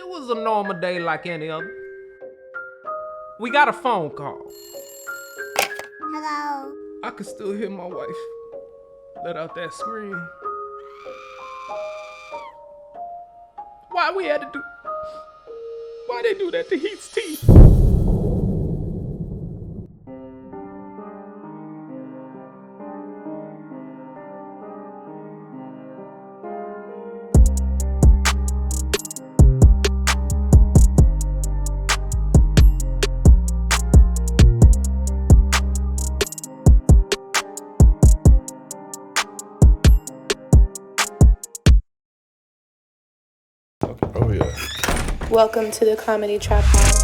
It was a normal day like any other. We got a phone call. Hello. I could still hear my wife let out that scream. Why they do that to Heat's teeth? Oh yeah. Welcome to the Comedy Trap House.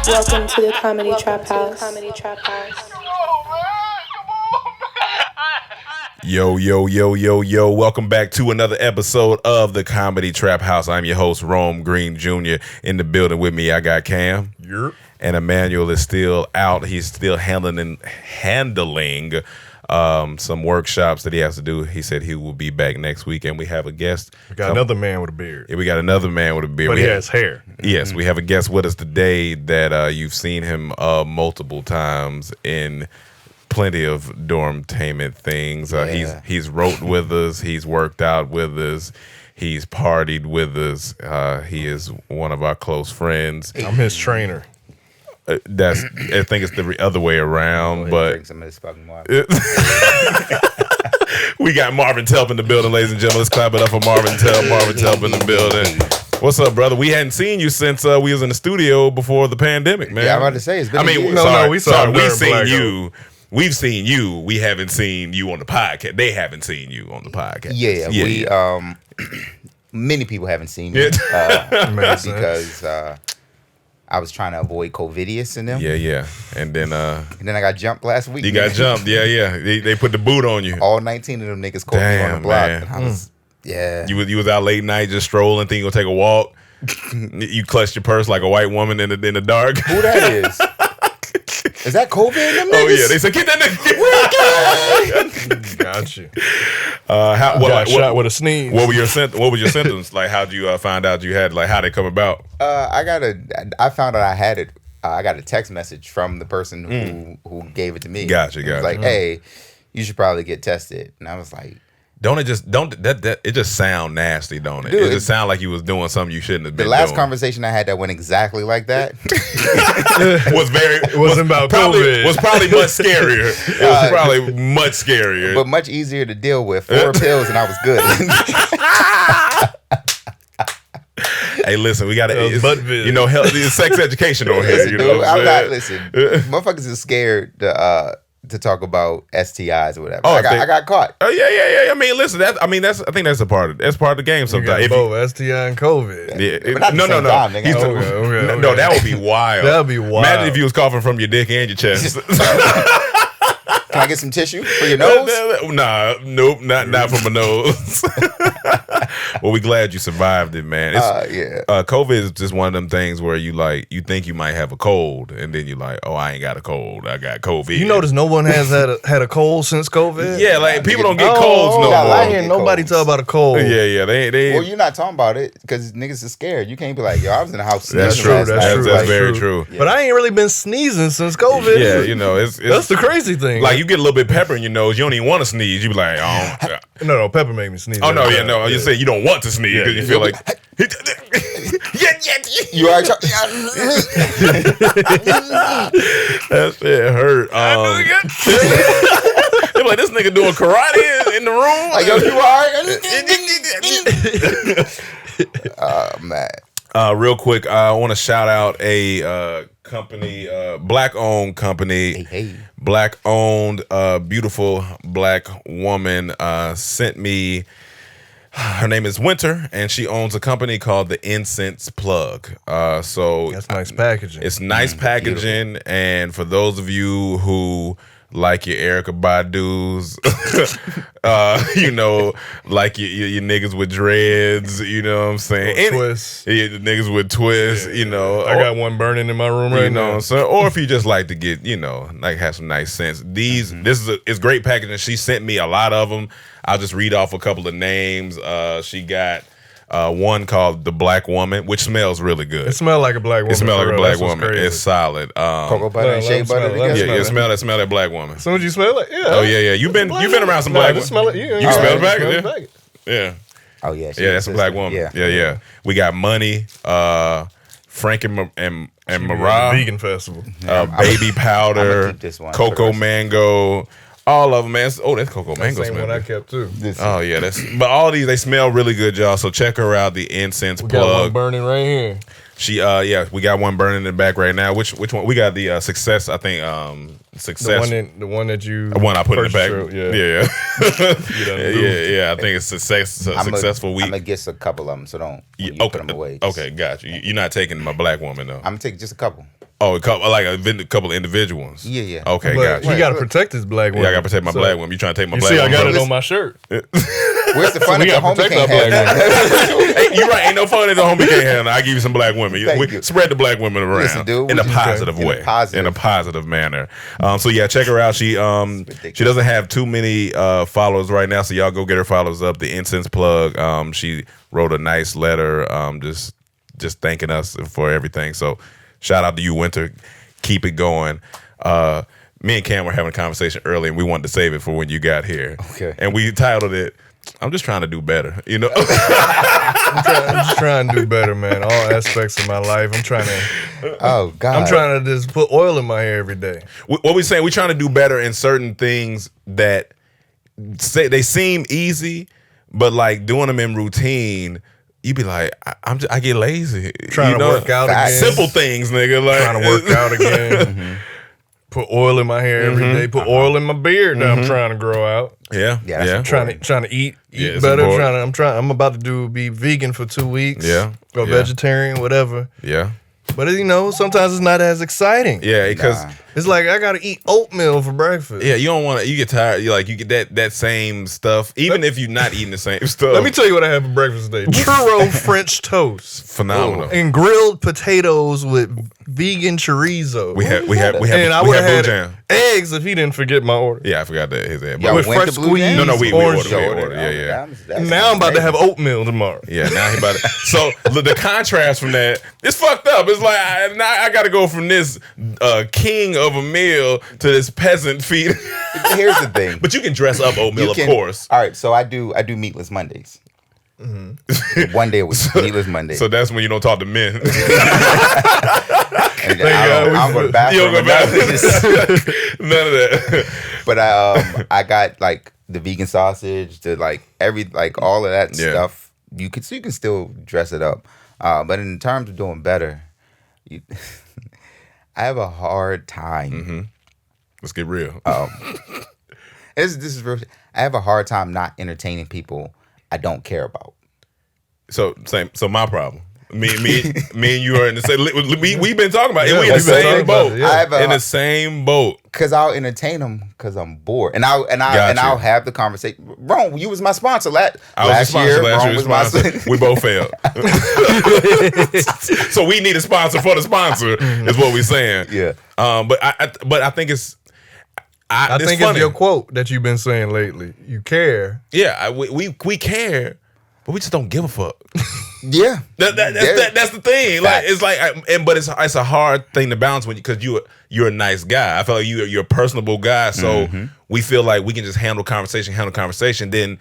Welcome to the Comedy Trap House. Yo. Welcome back to another episode of the Comedy Trap House. I'm your host, Rome Green Jr. In the building with me, I got Cam. Yep. And Emmanuel is still out. He's still handling some workshops that he has to do. He said he will be back next week, and we have a guest. We got another man with a beard. Yeah, we got another man with a beard. But he has hair. Yes, we have a guest with us today that you've seen him multiple times in plenty of Dormtainment things. He's wrote with us. He's worked out with us. He's partied with us. He is one of our close friends. I'm his trainer. I think it's the other way around, but drink some of this fucking water. We got Marvin Telp in the building, ladies and gentlemen. Let's clap it up for Marvin Telp. Marvin Telp in the building. What's up, brother? We hadn't seen you since we was in the studio before the pandemic, man. Yeah, I'm about to say it's been. We saw we've seen Black you. We've seen you. We haven't seen you on the podcast. They haven't seen you on the podcast. Yeah. Many people haven't seen me because I was trying to avoid COVIDius in them. Yeah. And then I got jumped last week. You got jumped. Yeah. They put the boot on you. All 19 of them niggas caught me on the block. Man. And I was, You was out late night just strolling, think you gonna take a walk. You clutched your purse like a white woman in the dark. Who that is? Is that COVID in them niggas? Oh yeah, they said get that nigga. Got you. Shot with a sneeze. What were your symptoms? Like, how'd you find out you had? Like, how they come about? I found out I had it. I got a text message from the person who gave it to me. Gotcha. It was like, hey, you should probably get tested. And I was like, it just sound nasty, don't it? Dude, it just sound like you was doing something you shouldn't have been doing. The last doing. conversation I had that went exactly like that was about probably, COVID. Was probably much scarier. It was probably much scarier. But much easier to deal with. 4 pills and I was good. Hey, listen, we got to, health, sex education on here. Listen, you know dude, motherfuckers is scared to talk about STIs or whatever. I got caught. Oh yeah. I mean, listen, I think that's a part of the game. Sometimes both STI and COVID. Yeah, no. Okay. No, that would be wild. That would be wild. Imagine if you was coughing from your dick and your chest. Can I get some tissue for your nose? Nope, not from my nose. Well, we glad you survived it, man. COVID is just one of them things where you think you might have a cold, and then you're like, oh, I ain't got a cold, I got COVID. You notice no one has had a cold since COVID? Yeah, like people don't get colds no more. I hear nobody talk about a cold. Yeah, they. Well, you're not talking about it because niggas are scared. You can't be like, yo, I was in the house. That's true. That's very true. Yeah. But I ain't really been sneezing since COVID. Yeah, it's that's the crazy thing. Like you get a little bit pepper in your nose, you don't even want to sneeze. You be like, oh. No, pepper made me sneeze. Oh no, no. You say you don't want to sneeze because you feel like. You are. That shit hurt. They're like, this nigga doing karate in the room. Like, yo, you alright? Man. Real quick, I want to shout out a company, black-owned company. Hey. Black-owned, beautiful black woman sent me. Her name is Winter, and she owns a company called the Incense Plug. So that's nice packaging. It's nice packaging, beautiful. And for those of you who like your Erykah Badu's, like your niggas with dreads, you know what I'm saying? Twists. Yeah, the niggas with twists, I got one burning in my room right now. Or if you just like to get, like have some nice scents. This is great packaging. She sent me a lot of them. I'll just read off a couple of names. She got one called The Black Woman, which smells really good. It smells like a black woman. It smells like a black woman. It's solid. Cocoa butter and shea butter together. Yeah, smell that black woman. As soon as you smell it, yeah. Oh yeah. You've been around some black women. Smell it. You can smell the package. Yeah. Oh yeah. Yeah, that's a black woman. Yeah. We got Money, Frank and Mariah. Vegan festival. Baby powder, cocoa mango. All of them, man. Oh, that's cocoa mango smell. One I kept too. Oh yeah, but all these, they smell really good, y'all. So check her out. The incense plug. We got one burning right here. We got one burning in the back right now. Which one? We got the success. I think success. The one that you. The one I put in the back. Yeah. I think it's successful week. I'm gonna guess a couple of them, so don't put them away. Okay, got you. You're not taking my black woman though. I'm gonna take just a couple. Oh, a couple individual ones. Yeah. Okay, but got you. You got to protect this black woman. Yeah, I got to protect my black woman. You trying to take my black woman? You see, I got it on my shirt. Where's the fun if the homie can't have that? Hey, you're right. Ain't no fun if the homie can't have it. I give you some black women. Spread the black women around. Listen, dude, in a positive way. In a positive manner. So yeah, check her out. She doesn't have too many followers right now, so y'all go get her followers up. The incense plug. She wrote a nice letter just thanking us for everything. So shout out to you, Winter. Keep it going. Me and Cam were having a conversation earlier, and we wanted to save it for when you got here. Okay. And we titled it, I'm just trying to do better, I'm just trying to do better, man. All aspects of my life. I'm trying to. Oh, God. I'm trying to just put oil in my hair every day. What we saying, we're trying to do better in certain things that they seem easy, but like doing them in routine, you be like, I get lazy. Trying to work out again. Simple things, nigga. Like trying to work out again. Put oil in my hair every day. Put oil in my beard that I'm trying to grow out. Yeah. Trying to eat better. I'm about to be vegan for 2 weeks. Yeah. Or vegetarian, whatever. Yeah. But sometimes it's not as exciting. Yeah, because it's like I gotta eat oatmeal for breakfast. Yeah, you don't want to. You get tired. You get that same stuff, even if you're not eating the same stuff. Let me tell you what I had for breakfast today: churro French toast, phenomenal, and grilled potatoes with vegan chorizo. We have and I we would have have Blue had Jam. eggs if he didn't forget my order. Yeah, I forgot that his egg. With fresh squeeze. No, we orange ordered. Yeah. Now I'm about to have oatmeal tomorrow. Yeah, now he about to. So the contrast from that, it's fucked up. It's like I got to go from this king of a meal to this peasant feed. Here's the thing. But you can dress up oatmeal, of course. All right, so I do meatless Mondays. One day a week, meatless Monday. So that's when you don't talk to men. I don't go to the bathroom. None of that. But I got like the vegan sausage, all of that stuff. You can still dress it up. But in terms of doing better, I have a hard time. Mm-hmm. Let's get real. This is real. I have a hard time not entertaining people I don't care about. So my problem. Me and you are in the same. We've been talking about it. We in the same boat. In the same boat. Cause I'll entertain them because I'm bored, and I'll have the conversation. Bro, you was my sponsor last year. Last year, we both failed. So we need a sponsor for the sponsor. Is what we're saying. Yeah. But I think it's. I think it's your quote that you've been saying lately. You care. Yeah, we care, but we just don't give a fuck. Yeah, that's the thing. Like it's like, but it's a hard thing to balance because you're a nice guy. I feel like you're a personable guy, so we feel like we can just handle conversation. Then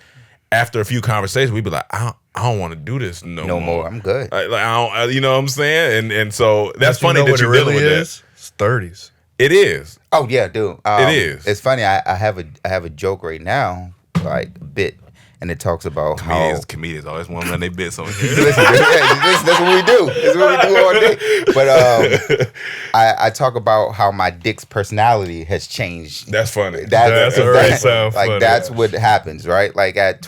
after a few conversations, we be like, I don't want to do this no more. I'm good. Like I don't, you know what I'm saying? And so that's funny that you're really dealing with is? It's 30s. It is. Oh yeah, dude. It is. It's funny. I have a joke right now, like a bit, and it talks about comedians always want to run their bits on here. Listen, that's what we do. That's what we do all day. But I talk about how my dick's personality has changed. That's funny. That's funny. That's what happens, right? Like at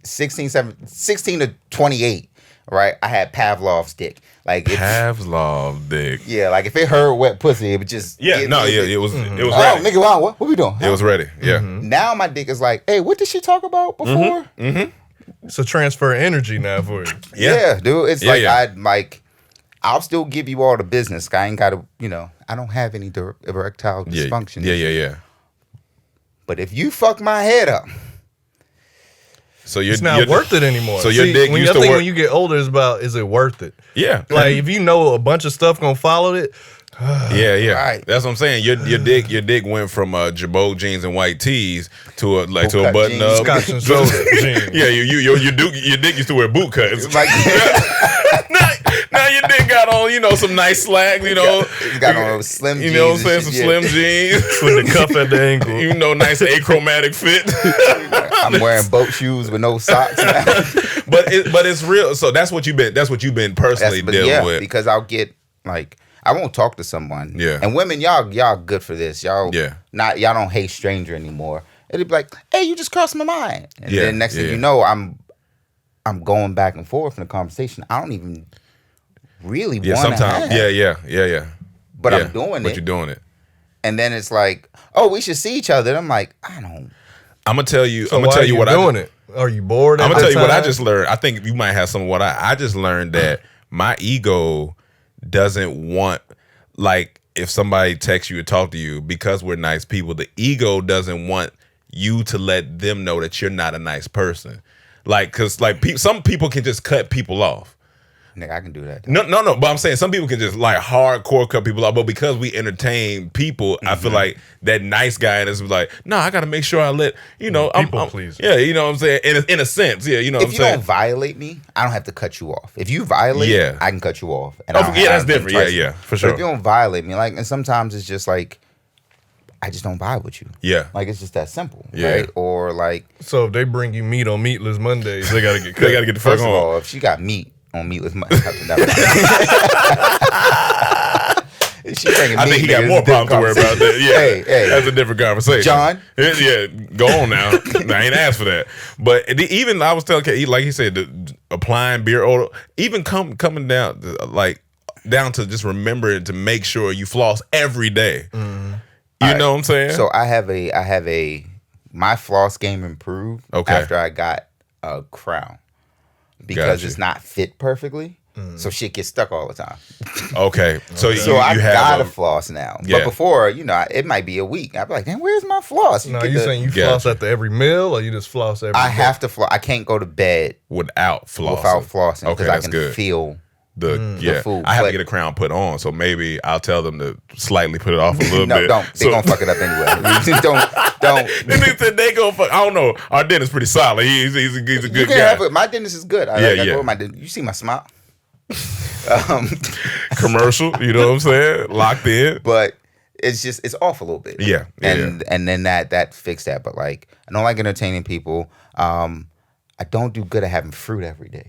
16 to 28, right? I had Pavlov's dick. Like Pavlov dick. Yeah, like if it heard wet pussy, it would just It was oh ready. nigga, wow, what we doing? It was ready. Yeah. Now my dick is like, hey, what did she talk about before? It's a transfer of energy now for you. Yeah, dude. It's Yeah, I'll still give you all the business. I ain't gotta, I don't have any erectile dysfunction. Yeah. But if you fuck my head up, So It's not worth it anymore. So your dick used to work. When you get older, it's about, is it worth it? Yeah. Like if you know a bunch of stuff gonna follow it. Yeah. Right. That's what I'm saying. Your dick went from Jabot jeans and white tees to a button up. Scotch and soda jeans. Yeah, your dick used to wear boot cuts. like, now your dick got on, some nice slacks, it's got on those slim jeans. You know what I'm saying? and Some shit, slim jeans. With the cuff at the ankle. Nice achromatic fit. I'm wearing boat shoes with no socks now. but it's real. So that's what you've been personally dealing with. Because I'll get I won't talk to someone. Yeah. And women, y'all good for this. Y'all y'all don't hate stranger anymore. It'll be like, hey, you just crossed my mind. And then next thing you know, I'm going back and forth in the conversation. I don't even really want to sometimes. have. Yeah. But I'm doing But it. you're doing it. And then it's like, oh, we should see each other. And I'm like, I don't. I'm gonna tell you. So I'm gonna why tell are you you what doing it? Are you bored? I'm gonna tell you what I time? just learned. I think you might have some of what I just learned that my ego doesn't want, like, if somebody texts you or talk to you, because we're nice people, the ego doesn't want you to let them know that you're not a nice person. Like, cause some people can just cut people off. Nigga, I can do that. No. But I'm saying some people can just hardcore cut people off. But because we entertain people, I feel like that nice guy in us was like, no, I got to make sure I let People please. Yeah, you know what I'm saying. In a sense, yeah, you know what I'm If you saying. don't violate me, I don't have to cut you off. If you violate, I can cut you off. And That's different. Yeah, for sure. But if you don't violate me, and sometimes it's just like, I just don't vibe with you. Yeah. Like it's just that simple. Yeah. Right? Or like, So if they bring you meat on Meatless Mondays, they gotta get cut. They got to get the fuck first of on. all, if she got meat on meatless Monday, she bringing I meat, think he got nigga, more it's a different problems to worry about. That. Yeah, Hey, that's a different conversation. John? Yeah, go on now. I ain't asked for that. But even I was telling Kate, like he said, applying beer odor, even coming down to just remembering to make sure you floss every day. You know what I'm saying? So I have my floss game improved after I got a crown because Gotcha. it's not fit perfectly. So shit gets stuck all the time. Okay. So I you gotta have floss now. Yeah. But before, it might be a week. I'd be like, damn, where's my floss? Now you saying you floss after every meal, or you just floss every? I have to floss. I can't go to bed without flossing. because Okay, I that's can good. feel the food. I have But- to get a crown put on, so maybe I'll tell them to slightly put it off a little no, bit. don't. They're gonna fuck it up anyway. don't. They said they go fuck. I don't know. Our dentist pretty solid. He's a good You guy. can have it. My dentist is good. I Yeah. go with my dentist. You see my smile? Commercial, you know what I'm saying? Locked in. But it's off a little bit. Yeah. And then that fixed that. But I don't like entertaining people. I don't do good at having fruit every day.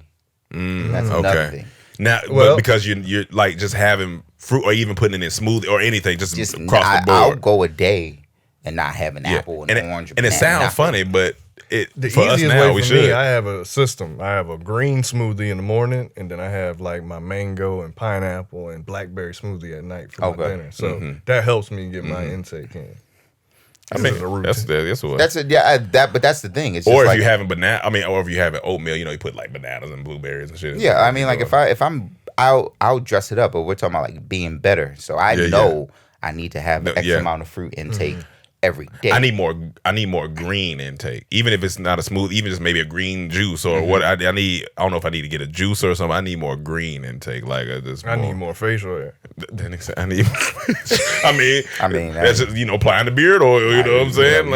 That's another thing. Now, but because you're like just having fruit or even putting it in smoothie or anything, just across the board. I'll go a day and not have an apple and an orange. And it sounds funny, but The for us easiest now, way we for should. me, I have a system. I have a green smoothie in the morning, and then I have my mango and pineapple and blackberry smoothie at night for my dinner. So that helps me get my intake in. I mean, that's what. But that's the thing. It's Or just if you having or if you having oatmeal, you put bananas and blueberries and shit. Yeah, I mean, if I'm, I'll dress it up. But we're talking about being better. So I know I need to have X amount of fruit intake every day. I need more green intake, even if it's not a smooth, even just maybe a green juice or what I need. I don't know if I need to get a juice or something. I need more green intake. I need more facial hair. Then I need. I mean, that's just, applying the beard oil. You know what I'm saying?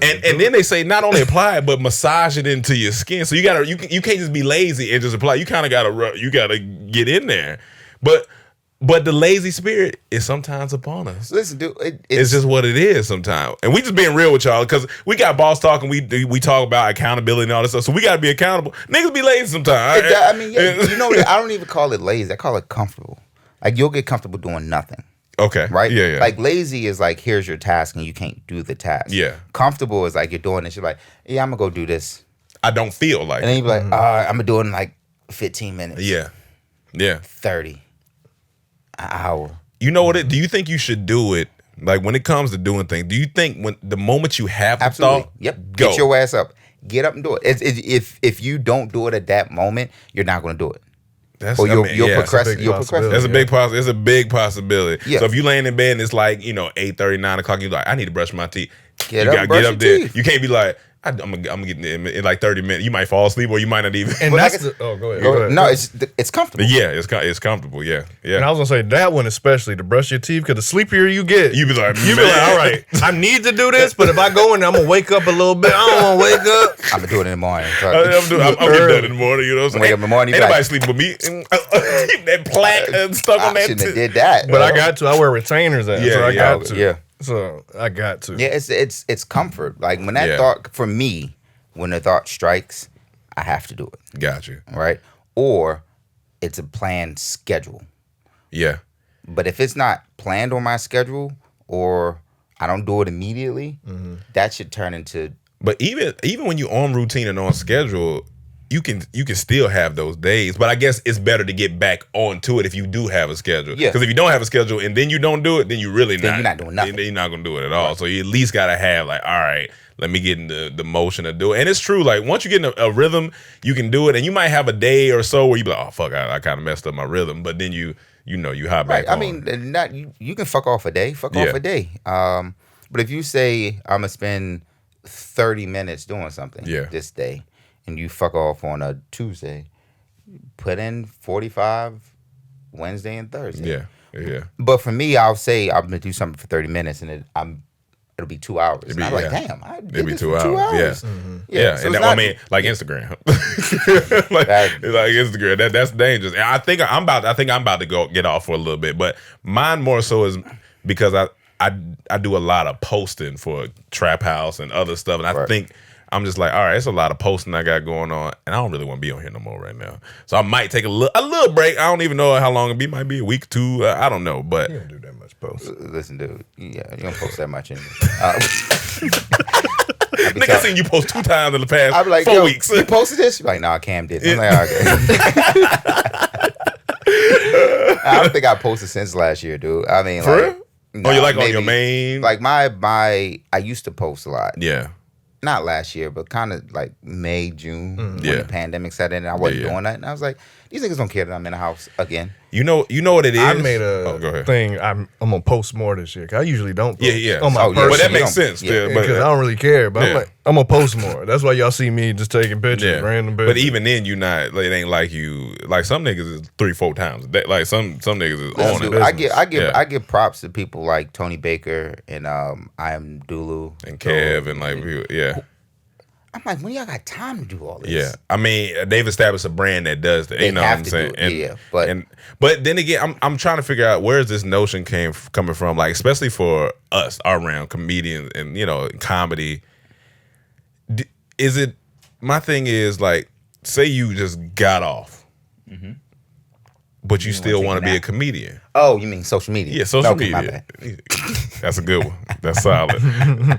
And then they say not only apply it but massage it into your skin. So you can't just be lazy and just apply. You kind of gotta get in there, But the lazy spirit is sometimes upon us. Listen, dude, it's just what it is sometimes. And we just being real with y'all because we got boss talk and we talk about accountability and all this stuff. So we got to be accountable. Niggas be lazy sometimes. I mean, I don't even call it lazy. I call it comfortable. You'll get comfortable doing nothing. Okay. Right? Yeah. Lazy is here's your task and you can't do the task. Yeah. Comfortable is you're doing this. You're like, yeah, I'm going to go do this. I don't feel like And then you be like, I'm going to do it in 15 minutes. Yeah. 30, an hour. You know what? Do you think you should do it? Like when it comes to doing things, do you think when the moment you have the thought, Yep, go. Get your ass up, get up and do it. If you don't do it at that moment, you're not going to do it. You'll procrastinate. That's a big possibility. It's a big possibility. Yeah. So if you laying in bed and it's like 8:30, 9 o'clock, you're like, I need to brush my teeth. Get up there. Teeth. You can't be like, I'm getting in like 30 minutes. You might fall asleep or you might not even. And that's go ahead. No, it's comfortable. Yeah, it's comfortable. Yeah. And I was gonna say that one especially to brush your teeth, because the sleepier you get, you be like, all right, I need to do this, but if I go in there, I'm gonna wake up a little bit. I don't want to wake up. I'm gonna do it in the morning. I'm getting done in the morning. You know what I'm saying? Wake up in the morning. Ain't nobody sleeping with me. That plaque stuck on that. I shouldn't have did that. But I got to. I wear retainers at. So I got to. Yeah. So I got to. Yeah, it's comfort. Like when that thought, for me, when the thought strikes, I have to do it. Got you. Right? Or it's a planned schedule. Yeah. But if it's not planned on my schedule or I don't do it immediately, that should turn into. But even when you're on routine and on schedule, you can still have those days. But I guess it's better to get back onto it if you do have a schedule. Yeah. Because if you don't have a schedule and then you don't do it, then you really you're not doing nothing. Then you're not gonna do it at all. Right. So you at least gotta have like, all right, let me get in the motion to do it. And it's true, like once you get in a rhythm, you can do it. And you might have a day or so where you be like, oh fuck, I kind of messed up my rhythm. But then you hop back on. I mean, you can fuck off a day. But if you say I'm gonna spend 30 minutes doing something this day, and you fuck off on a Tuesday, put in 45 Wednesday and Thursday. Yeah. But for me, I'll say I'm gonna do something for 30 minutes, and it'll be 2 hours. I'm like, damn, I did this for 2 hours. Yeah. So and I mean, like Instagram, like Instagram. That's dangerous. And I think I'm about to go get off for a little bit, but mine more so is because I do a lot of posting for Trap House and other stuff, and I think I'm just like, all right, it's a lot of posting I got going on, and I don't really want to be on here no more right now. So I might take a little break. I don't even know how long it'll be. Might be a week, 2. I don't know, but you don't do that much post. Listen, dude, you don't post that much anymore. Nigga, I seen you post 2 times in the past I'll be like, 4 weeks. You posted this? You're like, nah, Cam did. I'm like, okay. I don't think I posted since last year, dude. I mean, for real? Nah, you like maybe, on your main? Like my I used to post a lot. Yeah. Not last year, but kind of like May, June, when the pandemic set in, and I wasn't doing that. And I was like, these niggas don't care that I'm in the house again. You know what it is? I made a thing. I'm gonna post more this year. 'Cause I usually don't post. On my But that makes sense. Because I don't really care. But I'm like, I'm gonna post more. That's why y'all see me just taking pictures, random pictures. But even then, you not. Like, it ain't like you. Like some niggas is 3-4 times a day. Like some niggas is on it. I give props to people like Tony Baker and I Am Dulu and Kev and like I'm like, when y'all got time to do all this? Yeah, I mean, they've established a brand that does that. You know what I'm saying? But then again, I'm trying to figure out where's this notion coming from. Like, especially for us, our round comedians and comedy. Is it? My thing is like, say you just got off, but you still want to be a comedian. Oh, you mean social media? Yeah, social media. That's a good one. That's solid.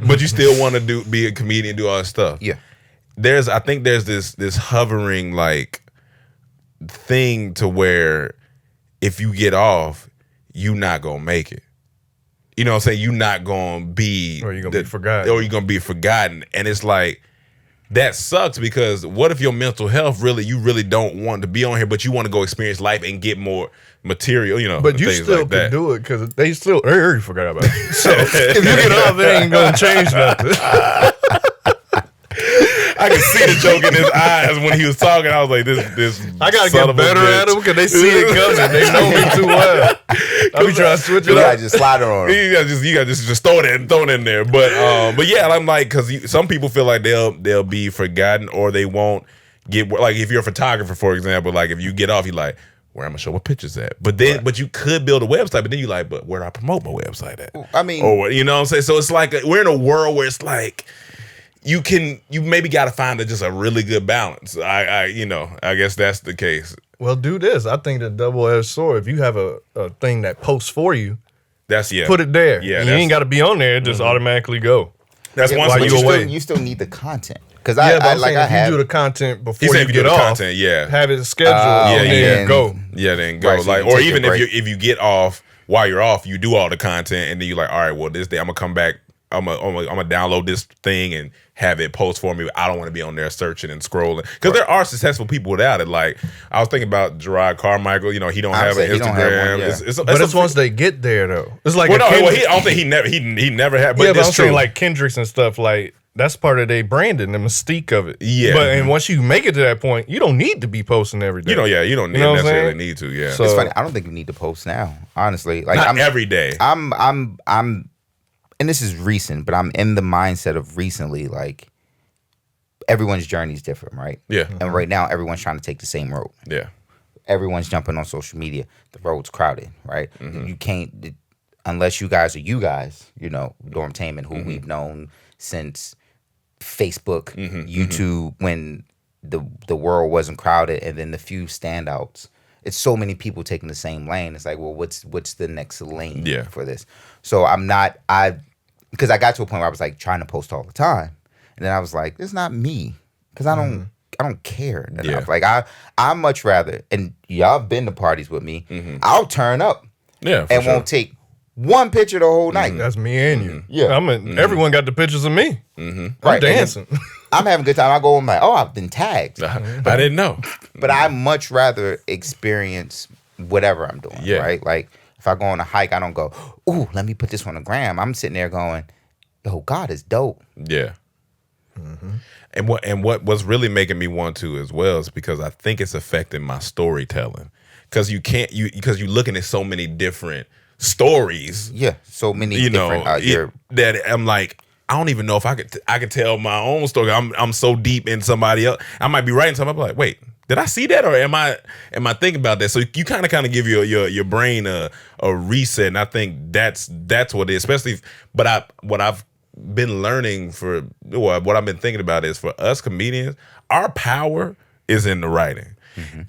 But you still want to be a comedian, do all that stuff. Yeah. I think there's this hovering like thing to where if you get off, you not gonna make it. You know what I'm saying? You not gonna be, or you're gonna be forgotten. Or you're gonna be forgotten. And it's like, that sucks, because what if your mental health you really don't want to be on here, but you want to go experience life and get more material, But you still can do it because they already forgot about it. So if you get off, it ain't gonna change nothing. I could see the joke in his eyes when he was talking. I was like, this. I gotta get better at them because they see it coming. They know me too well. I be trying to switch it up. Just slide on them. You got just throw it in there. But yeah, I'm like, because some people feel like they'll be forgotten, or they won't get, like, if you're a photographer, for example, like if you get off, you like, where I'm gonna show my pictures at. But then, but you could build a website, but then you like, but where do I promote my website at? I mean, or you know what I'm saying? So it's like we're in a world where it's like, you maybe got to find just a really good balance. I guess that's the case. Well, do this. I think the double-edged sword. If you have a thing that posts for you, put it there. Yeah, and you ain't got to be on there. It just automatically go. That's one. But you still need the content. Because I have do the content before He said you if you get do the off, content, yeah. have it scheduled, yeah, and then go. Yeah, then go. Right, so like, you or take even a break. if you get off while you're off, you do all the content, and then you're like, all right, well, this day I'm gonna come back. I'm gonna download this thing and have it post for me. I don't want to be on there searching and scrolling because there are successful people without it. Like I was thinking about Gerard Carmichael. You know, he don't have an Instagram. But it's once they get there though. It's like I don't think he never had. But yeah, but I'm true. saying like Kendricks and stuff like. That's part of their branding, the mystique of it. Yeah. But and once you make it to that point, you don't need to be posting every day. You don't necessarily need to. Yeah. So, it's funny. I don't think you need to post now. Honestly, like not every day. I'm, and this is recent, but I'm in the mindset of recently. Like everyone's journey is different, right? Yeah. And right now, everyone's trying to take the same road. Yeah. Everyone's jumping on social media. The road's crowded, right? You can't unless you guys, you know, Dormtainment, who we've known since Facebook, YouTube, when the world wasn't crowded, and then the few standouts. It's so many people taking the same lane. It's like, well, what's the next lane for this? So because I got to a point where I was like trying to post all the time, and then I was like, it's not me, because I don't care enough. Like I much rather, and y'all have been to parties with me. I'll turn up, and won't take one picture the whole night. That's me and you. Yeah. Everyone got the pictures of me. I'm dancing. I'm having a good time. I go, I'm like, oh, I've been tagged. I didn't know. But I much rather experience whatever I'm doing, right? Like, if I go on a hike, I don't go, ooh, let me put this on the gram. I'm sitting there going, yo, God is dope. Yeah. And what's really making me want to as well is because I think it's affecting my storytelling. Because you're looking at so many different stories. Yeah, so many different that I'm like, I don't even know if I could tell my own story. I'm so deep in somebody else. I might be writing something. I'm like, wait, did I see that, or am I thinking about that? So you kind of give your brain a reset, and I think that's what it is. Especially, what I've been learning what I've been thinking about is for us comedians, our power is in the writing.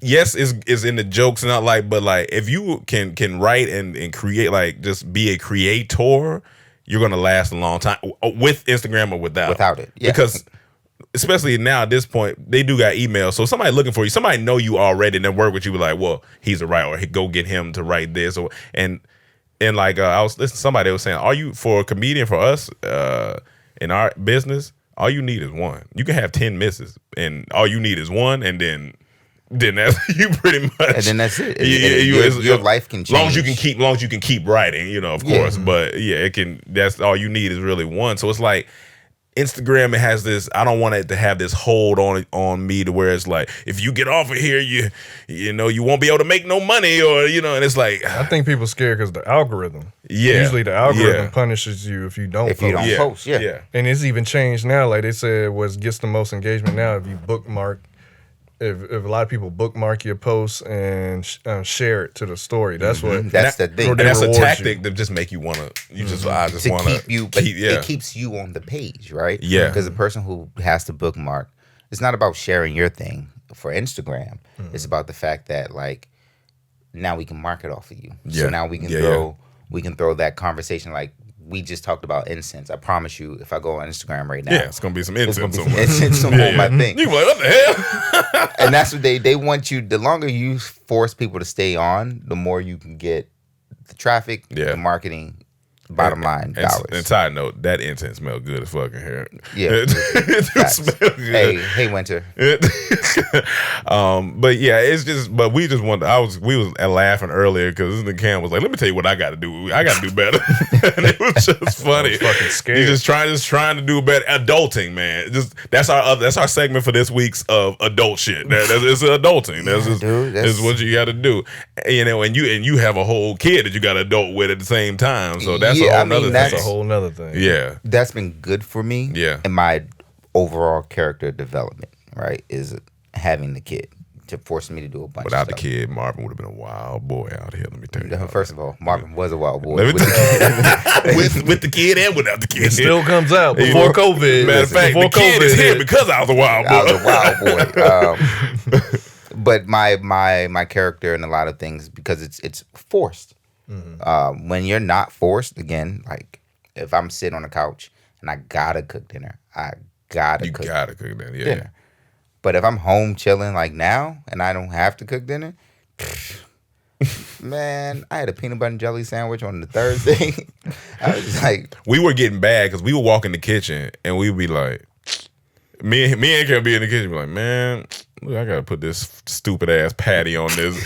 Yes, is in the jokes and not like, but like if you can write and create, like just be a creator, you're gonna last a long time with Instagram or without it. Yeah. Because especially now at this point, they do got emails. So somebody looking for you, somebody know you already and then work with you, be like, well, he's a writer, or hey, go get him to write this, and like I was listening to somebody was saying, are you for a comedian, for us in our business, all you need is one. You can have 10 misses and all you need is one, and then that's you pretty much. And then that's it. Your life can change. Long as you can keep writing, you know, of course. But it can. That's all you need is really one. So it's like Instagram. It has this. I don't want it to have this hold on me to where it's like, if you get off of here, you know you won't be able to make no money, or and it's like, I think people scared because the algorithm. Yeah. Usually the algorithm punishes you if you don't post. Yeah. And it's even changed now. Like they said, what gets the most engagement now if you bookmark. If a lot of people bookmark your posts and share it to the story, that's that's the thing. And that's a tactic that just make you want to. I just want to keep you. But it keeps you on the page, right? Yeah. Because the person who has to bookmark, it's not about sharing your thing for Instagram. It's about the fact that like now we can market off of you. So now we can throw that conversation like. We just talked about incense. I promise you, if I go on Instagram right now, it's gonna be some incense. Incense on my thing. You like, what the hell? And that's what they want you. The longer you force people to stay on, the more you can get the traffic, the marketing. Bottom line, dollars. And side note, that incense smelled good as fucking here. Yeah, it smelled good. Hey, Winter. But yeah, it's just. But we just wanted. We was laughing earlier because the Cam was like, "Let me tell you what I got to do. I got to do better." And it was just funny. I was fucking scared. He's just trying to do better. Adulting, man. That's our segment for this week's of adult shit. It's adulting. That's what you got to do. And you have a whole kid that you got to adult with at the same time. So that's that's a whole nother thing. Yeah. That's been good for me. Yeah. In my overall character development, right, is having the kid to force me to do a bunch Without of the stuff. kid, Marvin would have been a wild boy out here, let me tell you. First of all, Marvin was a wild boy. With the kid and without the kid. It still comes out before COVID. Matter of fact, the kid is here because I was a wild boy. I was a wild boy. But my character and a lot of things, because it's forced. When you're not forced, again, like if I'm sitting on the couch and I gotta cook dinner, I gotta cook dinner. But if I'm home chilling like now and I don't have to cook dinner, man, I had a peanut butter and jelly sandwich on the Thursday. I was just like, we were getting bad because we would walk in the kitchen and we'd be like, me and Kim be in the kitchen, be like, man, look, I gotta put this stupid ass patty on this,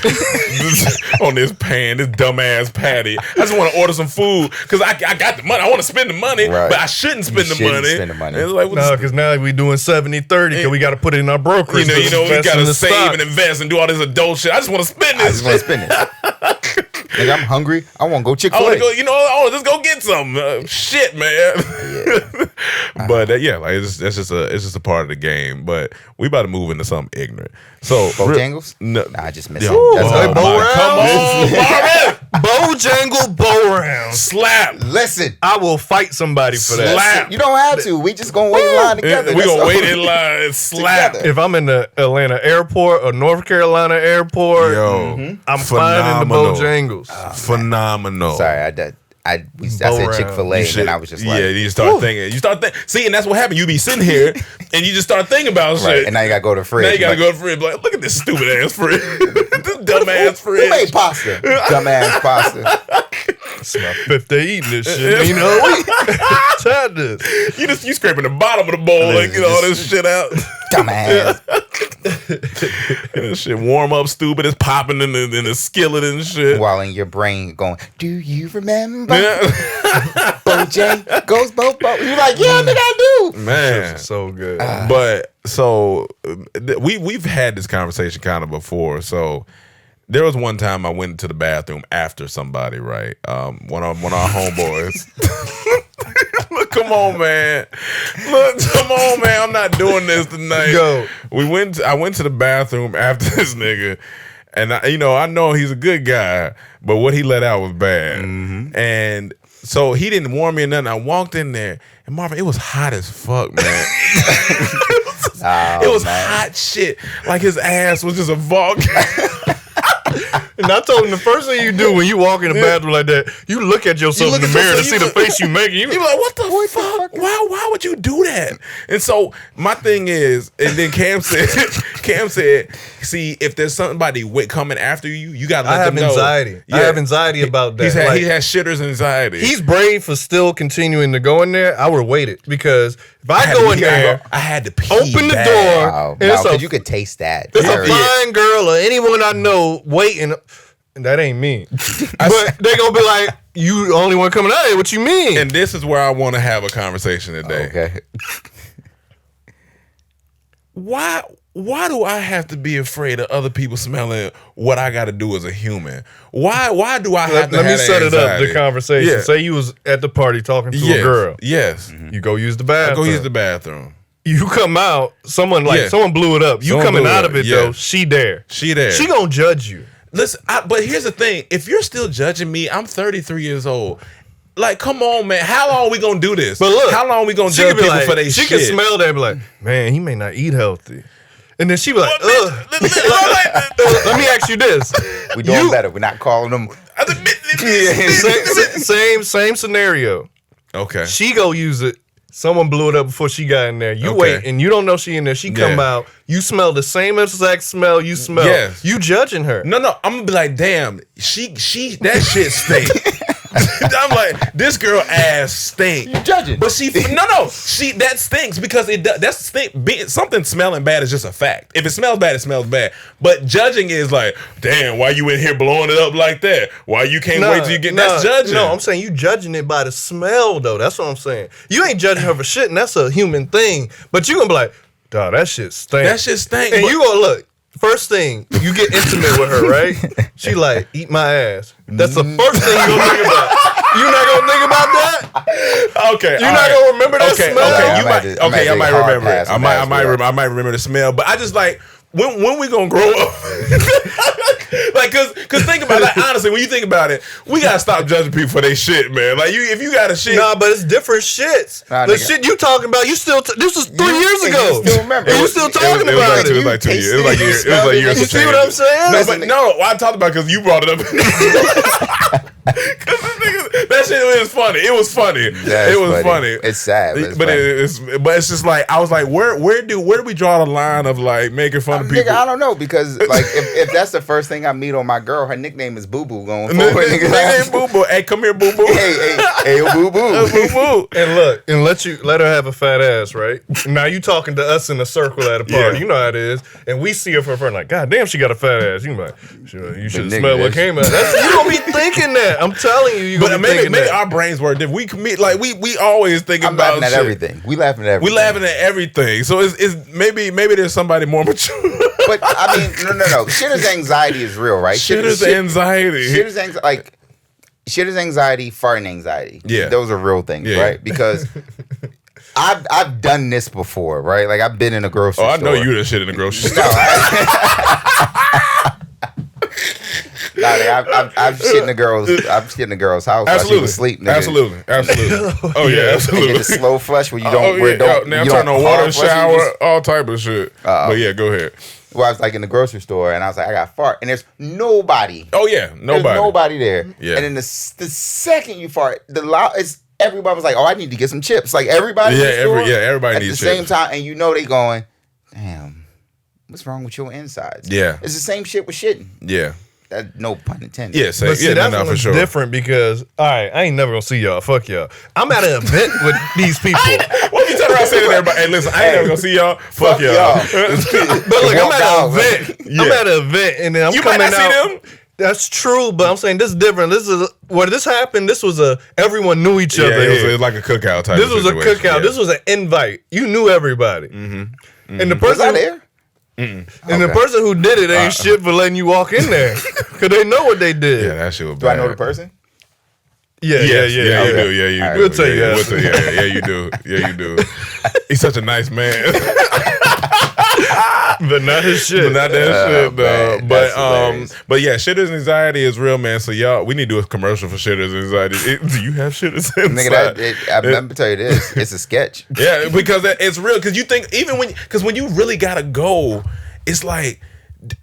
on this pan, this dumb ass patty. I just want to order some food because I got the money. I want to spend the money, but I shouldn't spend the money. It's like, no, because now we doing 70-30 because we got to put it in our brokerage. You know, we got to save and invest and do all this adult shit. I just want to spend this. I just want to spend it. Like, I'm hungry. I want to go Chick-fil-A. I want to just go get some shit, man. But like it's just a part of the game. But we about to move into something ignorant. So Bojangles? No, I just missed it. Come on, Marvin. Bojangle bow round. Slap. Listen, I will fight somebody for that. Slap. You don't have to. We just gonna wait in line together. We gonna wait in line and slap. Together. If I'm in the Atlanta airport or North Carolina airport, I'm finding the Bojangles. Phenomenal. Sorry, I said Chick-fil-A and then I was just like, yeah, you start thinking. See, and that's what happened. You be sitting here and you just start thinking about shit. And now you gotta go to the fridge. Now you gotta go to the fridge. Like, look at this stupid ass fridge. This dumb ass fridge. Who made pasta? Dumb ass pasta. It's my fifth day eating this shit. You know, tried this. You scraping the bottom of the bowl and get all this shit out. Dumbass. And this shit warm up stupid. It's popping in the skillet and shit. While in your brain going, do you remember? Bojang goes both. You're like, yeah, nigga, I do. Man, so good. But so we've had this conversation kind of before. So there was one time I went to the bathroom after somebody, right? One of our homeboys. Look, come on, man. I'm not doing this tonight. Go. I went to the bathroom after this nigga. And I know he's a good guy, but what he let out was bad. Mm-hmm. And so he didn't warn me or nothing. I walked in there, and Marvin, it was hot as fuck, man. It was hot shit. Like his ass was just a volcano. And I told him the first thing you do when you walk in the bathroom like that, you look at yourself in the mirror to see the face you making. You be like, what the fuck? Why would you do that? And so my thing is, and then Cam said, see, if there's somebody coming after you, you gotta let them know. Anxiety. Yeah. I have anxiety about that. He has shitter's anxiety. He's brave for still continuing to go in there. I would wait it because if I go in there, I had to pee. Open the door. Wow. Because you could taste that. There's a fine girl or anyone I know waiting. That ain't me. But they gonna be like, you the only one coming out here. What you mean? And this is where I want to have a conversation today. Okay. Why do I have to be afraid of other people smelling what I got to do as a human? Why do I have to? Let me set anxiety? it up. The conversation. Yeah. Say you was at the party talking to a girl. Yes. Mm-hmm. You go use the bathroom. I go use the bathroom. You come out. Someone blew it up. You coming out of it though. She there. She there. She gonna judge you. Listen, but here's the thing. If you're still judging me, I'm 33 years old. Like, come on, man. How long we gonna do this? But look, how long we gonna judge people for their shit? She can smell that and be like, man, he may not eat healthy. And then she be like, ugh. Let me ask you this. We doing better. We're not calling them. Same scenario. Okay. She go use it. Someone blew it up before she got in there. You wait, and you don't know she in there. She come out. You smell the same exact smell you smell. Yes. You judging her. No. I'm gonna be like, damn, she that shit stink. I'm like, this girl ass stink. You judging? But that stinks because it does. That's stink. Something smelling bad is just a fact. If it smells bad, it smells bad. But judging is like, damn, why you in here blowing it up like that? Why you can't wait till you get? That's judging. No, I'm saying you judging it by the smell though. That's what I'm saying. You ain't judging her for shit, and that's a human thing. But you gonna be like, dawg, that shit stink. That shit stink. And you gonna look. First thing, you get intimate with her, right? She like, eat my ass. That's the first thing you gonna think about. You not gonna think about that? Okay. You're not gonna remember that smell? Okay, I might remember it. I might remember the smell. But I just like, when we gonna grow up? Like, cause think about it. Like, honestly, when you think about it, we gotta stop judging people for their shit, man. Like, if you got a shit, nah, but it's different shits. The shit you talking about, you still. This was 3 years ago. You still remember? And you still talking about it. It was like 2 years. It was like years. It was like years. You see what I'm saying? No, but I talked about because you brought it up. That shit was funny. It was funny. It was funny. It's sad, but it's just like I was like, where do we draw the line of like making fun of people? Nigga, I don't know, because like if that's the first thing I meet on my girl, her nickname is Boo Boo going forward. Nickname Boo Boo. Hey, come here, Boo Boo. Hey, Boo Boo. Boo Boo. And look, and let her have a fat ass, right? Now you talking to us in a circle at a party. Yeah. You know how it is. And we see her for a friend, like, God damn, she got a fat ass. You like, you should nigga, smell what came out. You gonna be thinking that. I'm telling you, But maybe our brains work different. We commit like we always think I'm about laughing at shit. everything. We laughing at everything. We laughing at everything. So it's maybe there's somebody more mature. But I mean, no. Shitter's anxiety is real, right? Shitter's anxiety. Shitter's anxiety, like shitter's anxiety, farting anxiety. Yeah, those are real things, right? Because I've done this before, right? Like I've been in a grocery store. I know you done shit in the grocery store. I've shit in the girl's house. Absolutely. While she was asleep. Nigga. Absolutely. Oh yeah, absolutely. And the slow flush where you don't. Now turn on water, shower, all type of shit. But yeah, go ahead. Well, I was like in the grocery store, and I was like, I got fart, and there's nobody. Oh yeah, nobody. There's nobody there. Yeah. And then the second you fart, everybody was like, oh, I need to get some chips. Like everybody. Everybody at needs the chips. same time, and you know they going, damn, what's wrong with your insides? Yeah. It's the same shit with shitting. Yeah. No pun intended. Yeah, But see, that's for sure. different because, all right, I ain't never gonna see y'all. Fuck y'all. I'm at an event with these people. What you turn around saying to everybody? Hey, listen, I ain't never gonna see y'all. Fuck y'all. But look, I'm at an event. Yeah. I'm at an event, and then I'm You coming might not out. see them. That's true, but I'm saying this is different. This is where this happened. This was everyone knew each other. It was like a cookout type. This was a situation. cookout. Yeah. This was an invite. You knew everybody. Mm-hmm. And the Was person I there? and the person who did it ain't shit for letting you walk in there because they know what they did. Yeah, that shit was Do bad. I know the person? Yeah, You okay. do. Yeah, you do. We'll tell you yeah, that. yeah, you do. Yeah, you do. He's such a nice man. But not his shit. But not that shit, though. man, that's hilarious. But yeah, shitter's anxiety is real, man. So y'all, we need to do a commercial for shitter's anxiety. Do you have shitter's anxiety? Nigga, I remember tell you this. It's a sketch. Yeah, because it's real. Because you think when you really gotta go, it's like,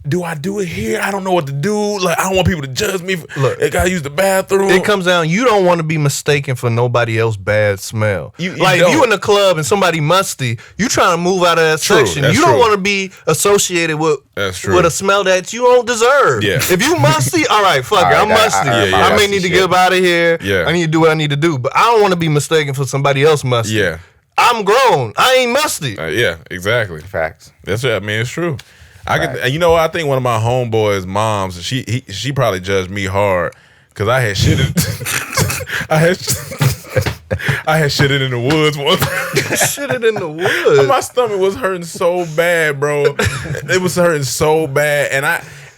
do I do it here? I don't know what to do. Like, I don't want people to judge me. Look, I gotta use the bathroom. It comes down, you don't want to be mistaken for nobody else's bad smell. You like, don't. if you in the club and somebody musty, you trying to move out of that section. That's You don't true. want to be associated with a smell that you don't deserve. Yeah. If you musty, all right, fuck it, I'm musty. I may need to get up out of here. Yeah. I need to do what I need to do. But I don't want to be mistaken for somebody else musty. Yeah. I'm grown. I ain't musty. Yeah, exactly. Facts. That's what I mean. It's true. You know, I think one of my homeboys' moms, she probably judged me hard because I had shitted. I had shitted in the woods once. Shitted in the woods. My stomach was hurting so bad, bro. It was hurting so bad,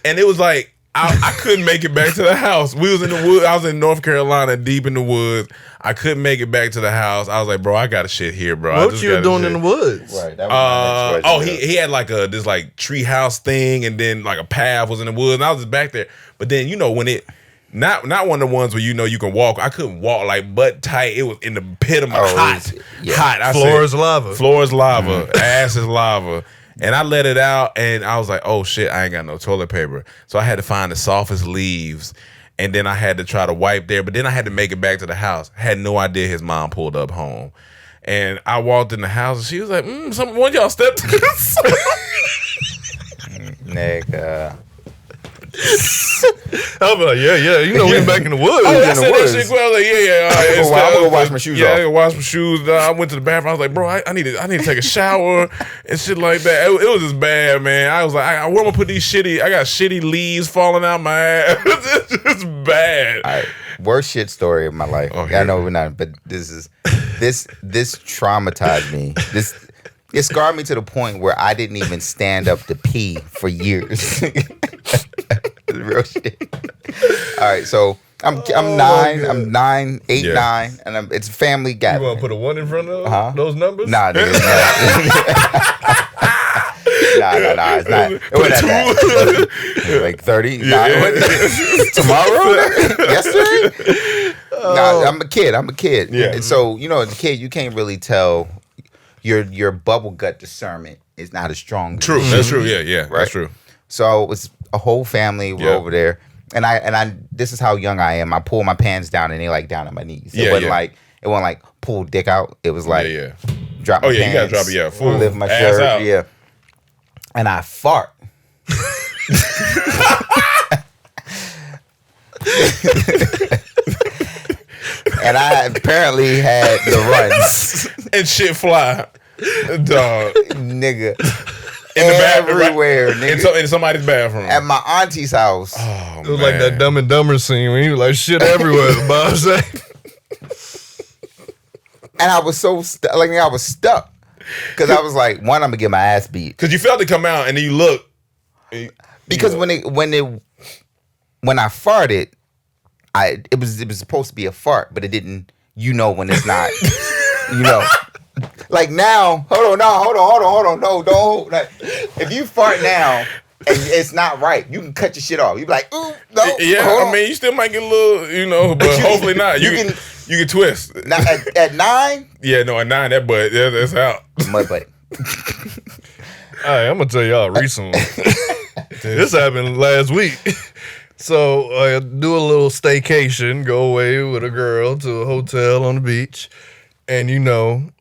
and it was like I couldn't make it back to the house. We was in the woods. I was in North Carolina, deep in the woods. I couldn't make it back to the house. I was like, bro, I got to shit here, bro. What you were doing in the woods? Right. That was my next question. He had like this like tree house thing, and then like a path was in the woods, and I was just back there. But then when it not one of the ones where you can walk. I couldn't walk like butt tight. It was in the pit of my hot. Floor is lava. Floor is lava. Ass is lava. And I let it out, and I was like, oh shit, I ain't got no toilet paper. So I had to find the softest leaves, and then I had to try to wipe there. But then I had to make it back to the house. Had no idea his mom pulled up home. And I walked in the house, and she was like, one of y'all stepped to this. Nigga. I'll be like, yeah, we back in the woods. Oh, I in the said woods. that shit. Well, like, yeah. I'm gonna go wash my shoes off. I gotta wash my shoes. I went to the bathroom. I was like, bro, I need to take a shower and shit like that. It was just bad, man. I was like, where am I gonna put these I got shitty leaves falling out my ass. It's just bad. All right. Worst shit story of my life. I know we're not, but this traumatized me. It scarred me to the point where I didn't even stand up to pee for years. Real shit. All right, so I'm 9. I'm 9, 8, 9, and it's a family gathering. You want to put a 1 in front of those numbers? Nah, nigga. Nah. It's not. It wasn't that bad. Like 30. Tomorrow? Yesterday? Nah, I'm a kid. Yeah. And so, as a kid, you can't really tell your bubble gut discernment is not as strong. True. That's true. Yeah. Right? That's true. So it was a whole family. We're over there. I this is how young I am. I pull my pants down and they like down at my knees. It wasn't like pull dick out. It was like drop my pants. You gotta drop it, full lift my ass shirt. out. Yeah. And I fart. And I apparently had the runs. And shit fly. Dog. Nigga. Everywhere, nigga. In somebody's bathroom. At my auntie's house. Oh, it was like that Dumb and Dumber scene when he was like, shit everywhere, Bob said. And I was so I was stuck. Because I was like, one, I'm going to get my ass beat. Because you felt it come out and then you look. Because when I farted, it was supposed to be a fart, but it didn't, when it's not, Like now, hold on. No, don't. Like, if you fart now and it's not right, you can cut your shit off. You be like, ooh, no. Yeah, you still might get a little, but hopefully not. You can twist. Now, at 9? Yeah, no, at 9, that butt, that's out. Mud butt. All right, I'm going to tell y'all recently. This happened last week. So I do a little staycation, go away with a girl to a hotel on the beach. And you don't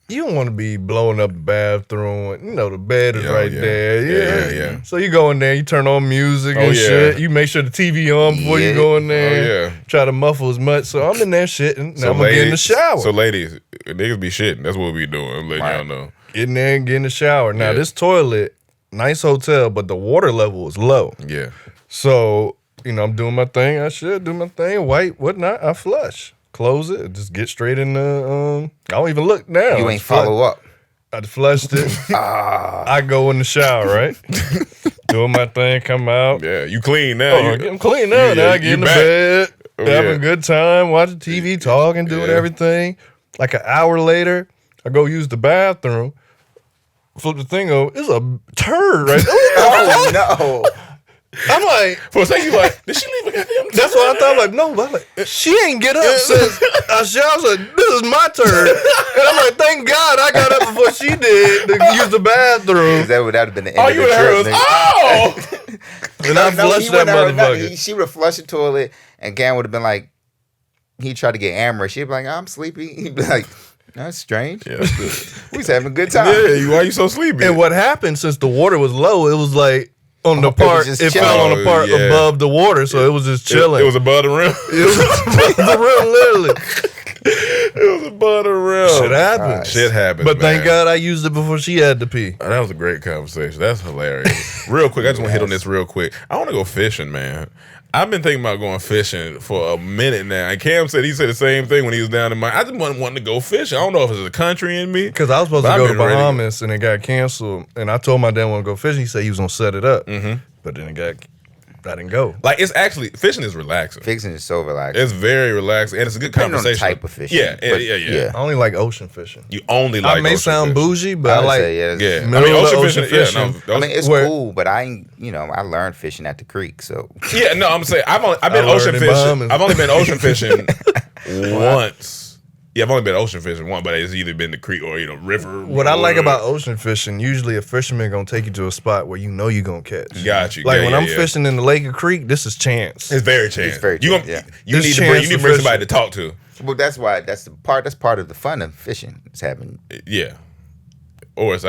want to be blowing up the bathroom. The bed is there. Yeah. So you go in there, you turn on music and shit. You make sure the TV on before you go in there. Try to muffle as much. So I'm in there shitting. Now I'm going to get in the shower. So ladies, niggas be shitting. That's what we doing. I'm letting y'all know. Get in there and get in the shower. Now this toilet, nice hotel, but the water level is low. Yeah. So, I'm doing my thing. I should do my thing. White, whatnot. I flush. Close it. Just get straight in the, I don't even look now. You ain't follow up. I flushed it. I go in the shower, right? Doing my thing, come out. Yeah, you clean now. I'm clean now. Now I get in the bed, having a good time, watching TV, talking, doing everything. Like an hour later, I go use the bathroom. Flip the thing over. It's a turd right there. Oh, no. I'm like, for a second, you like, did she leave a goddamn turd? That's what I thought. Like, no, but I'm like, she ain't get up since I showered. Like, this is my turn. And I'm like, thank God I got up before she did to use the bathroom. That would have been the end of the you would have trip. heard us. And I flushed that motherfucker. She would have flushed the toilet, and Gam would have been like, he tried to get amorous. She'd be like, I'm sleepy. He'd be like, that's strange. Yeah. We was having a good time. Yeah, why are you so sleepy? And what happened, since the water was low, it was like, on the part, it fell on the part above the water, so it was just chilling. It was above the rim. It was above the rim, literally. It was above the rim. Shit happened. Shit happened. But thank God I used it before she had to pee. That was a great conversation. That's hilarious. Real quick, I just want to hit on this real quick. I want to go fishing, man. I've been thinking about going fishing for a minute now. And Cam said the same thing when he was down in I just wanted to go fishing. I don't know if it's a country in me. Because I was supposed to go to Bahamas and it got canceled. And I told my dad I want to go fishing. He said he was going to set it up. Mm-hmm. But then I didn't go. Like, it's actually, fishing is relaxing. Fishing is so relaxing. It's very relaxing. And it's a good conversation. On the type of fishing. Yeah. I only like ocean fishing. You only like I may sound bougie, but I like ocean fishing. I mean, it's cool, but I ain't, I learned fishing at the creek, so. Yeah, no, I'm saying, I've been ocean fishing. I've only been ocean fishing once. Yeah, I've only been ocean fishing once, but it's either been the creek or river. What I like about ocean fishing, usually a fisherman gonna take you to a spot where you're gonna catch. Got you. Like when I'm fishing in the lake or creek, this is chance. It's very chance. It's very chance. You need to bring somebody to talk to. Well, that's part of the fun of fishing. It's having. Yeah. Or it's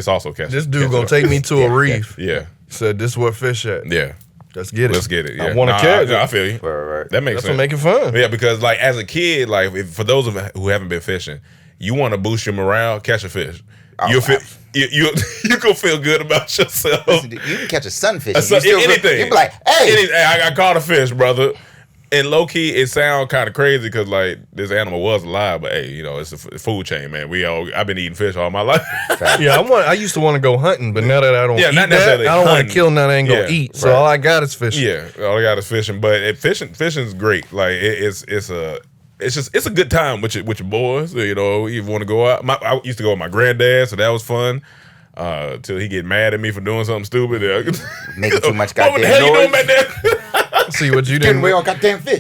also catching. This dude gonna take me to a reef. Yeah. Said this is where fish at. Yeah. Let's get it. Let's get it. Yeah. I want to catch it. I feel you. Right. That makes sense. That's what make it fun. Yeah, because like as a kid, like for those who haven't been fishing, you want to boost your morale, catch a fish. You gonna feel good about yourself. Listen, you can catch a sunfish. Anything. You be like, hey, I caught a fish, brother. And low key, it sounds kind of crazy because like this animal was alive, but hey, it's a food chain, man. I've been eating fish all my life. Yeah, I used to want to go hunting, but now that I don't eat not that, I don't want to kill nothing I ain't gonna eat. So all I got is fishing. Yeah, all I got is fishing. But fishing's great. Like it's a good time with your boys. You want to go out. I used to go with my granddad, so that was fun. Till he get mad at me for doing something stupid. Making too much goddamn noise. What the hell you doing back there? See what you did. We all goddamn fish.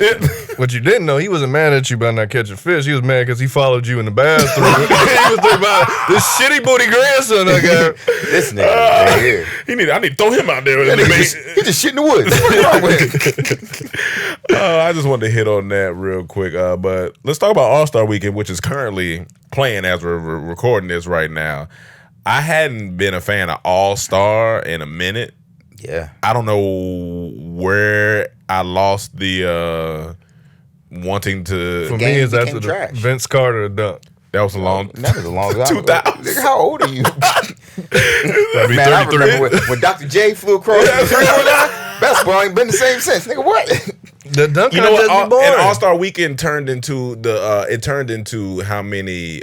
What you didn't know, he wasn't mad at you about not catching fish. He was mad because he followed you in the bathroom. He was thinking about this shitty booty grandson I got. This nigga right here. I need to throw him out there. He just shit in the woods. What's wrong with him? I just wanted to hit on that real quick. But let's talk about All-Star Weekend, which is currently playing as we're recording this right now. I hadn't been a fan of All-Star in a minute. Yeah. I don't know where I lost the wanting to. For me, it's after the Vince Carter dunk. That was a long. That was a long time. 2000. How old are you? That'd be Man, 33. I remember when Dr. J flew across the 319. Basketball ain't been the same since. Nigga, what? The dunk You know what? contest be boring. And All-Star Weekend turned into it turned into how many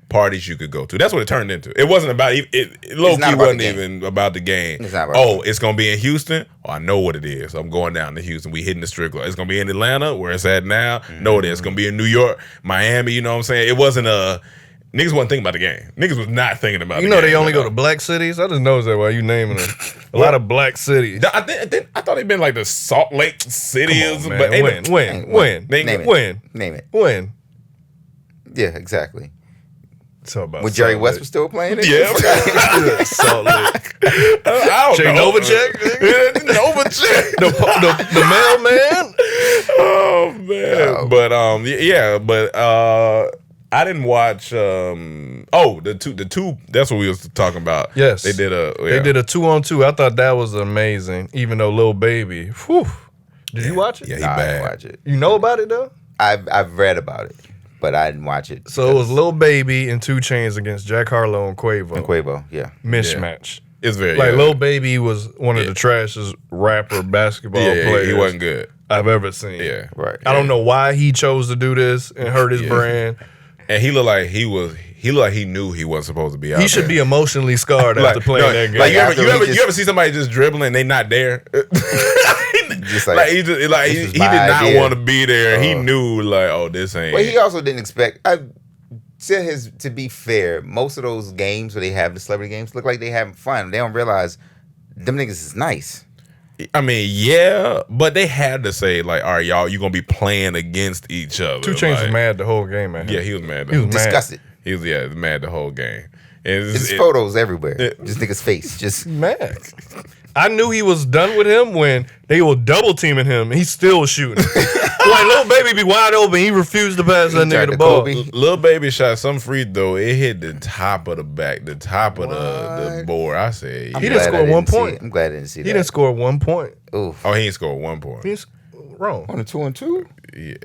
parties you could go to. That's what it turned into. It wasn't about it low key wasn't even about the game. It's not about it's gonna be in Houston. Oh, I know what it is. I'm going down to Houston. We hitting the strip club. It's gonna be in Atlanta, where it's at now. No, it is. It's gonna be in New York, Miami. You know what I'm saying? It wasn't niggas wasn't thinking about the game. Niggas was not thinking about. You know they only go to black cities. I just noticed that while you naming them. A lot of black cities. I thought they'd been like the Salt Lake City. But when? Name it. When? Yeah, exactly. So about when Jerry West was still playing it? Yeah. Salt Lake. I don't know. Novacek? Novacek. The mailman? Oh, man. But I didn't watch the two that's what we was talking about. Yes. They did a 2-on-2. I thought that was amazing, even though Lil Baby. Whew. Did you watch it? Yeah, he I bad. didn't watch it. You know about it though? I've read about it, but I didn't watch it. So it was Lil Baby and 2 Chainz against Jack Harlow and Quavo. Yeah. Mismatch. It's very like Lil Baby was one of the trashiest rapper basketball players he wasn't good. I've ever seen. Yeah. Right. I don't know why he chose to do this and hurt his brand. And he looked like he knew he wasn't supposed to be out there. He should be emotionally scarred after playing that game. Like you ever see somebody just dribbling and they not there? Just he did not want to be there. He knew this ain't. But he also didn't expect. To be fair, most of those games where they have the celebrity games look like they having fun. They don't realize them niggas is nice. I mean, yeah, but they had to say all right, y'all, you gonna be playing against each other. 2 Chainz was mad the whole game, man. Yeah, he was mad. He was disgusted. He was mad the whole game. There's photos everywhere. Just nigga's face. Just mad. I knew he was done with him when they were double teaming him. He's still shooting. Like Lil Baby be wide open. He refused to pass that nigga the ball. Lil Baby shot some free throw. It hit the top of the top of the board. I said he didn't score 1 point. I'm glad I didn't see that. He didn't score 1 point. Oof. Oh, he didn't score 1 point. He's wrong. On a 2-on-2? Yeah.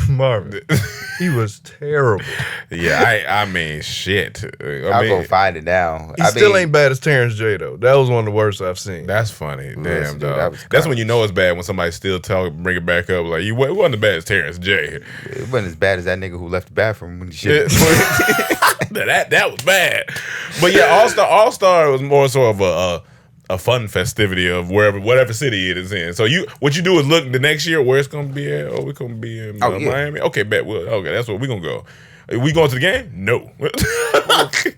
Marvin. He was terrible. Yeah, I mean, shit. I'll go find it now. He still ain't bad as Terrence J, though. That was one of the worst I've seen. That's funny. Damn, dude, dog. That's when you know it's bad, when somebody still bring it back up. Like, it wasn't as bad as Terrence J. It wasn't as bad as that nigga who left the bathroom when he shit. That was bad. But yeah, All-Star was more sort of a fun festivity of whatever city it is in. So what you do is look the next year where it's gonna be at. Oh, we're gonna be in Miami. Okay, bet. Okay, that's where we're gonna go. Are we going to the game? No.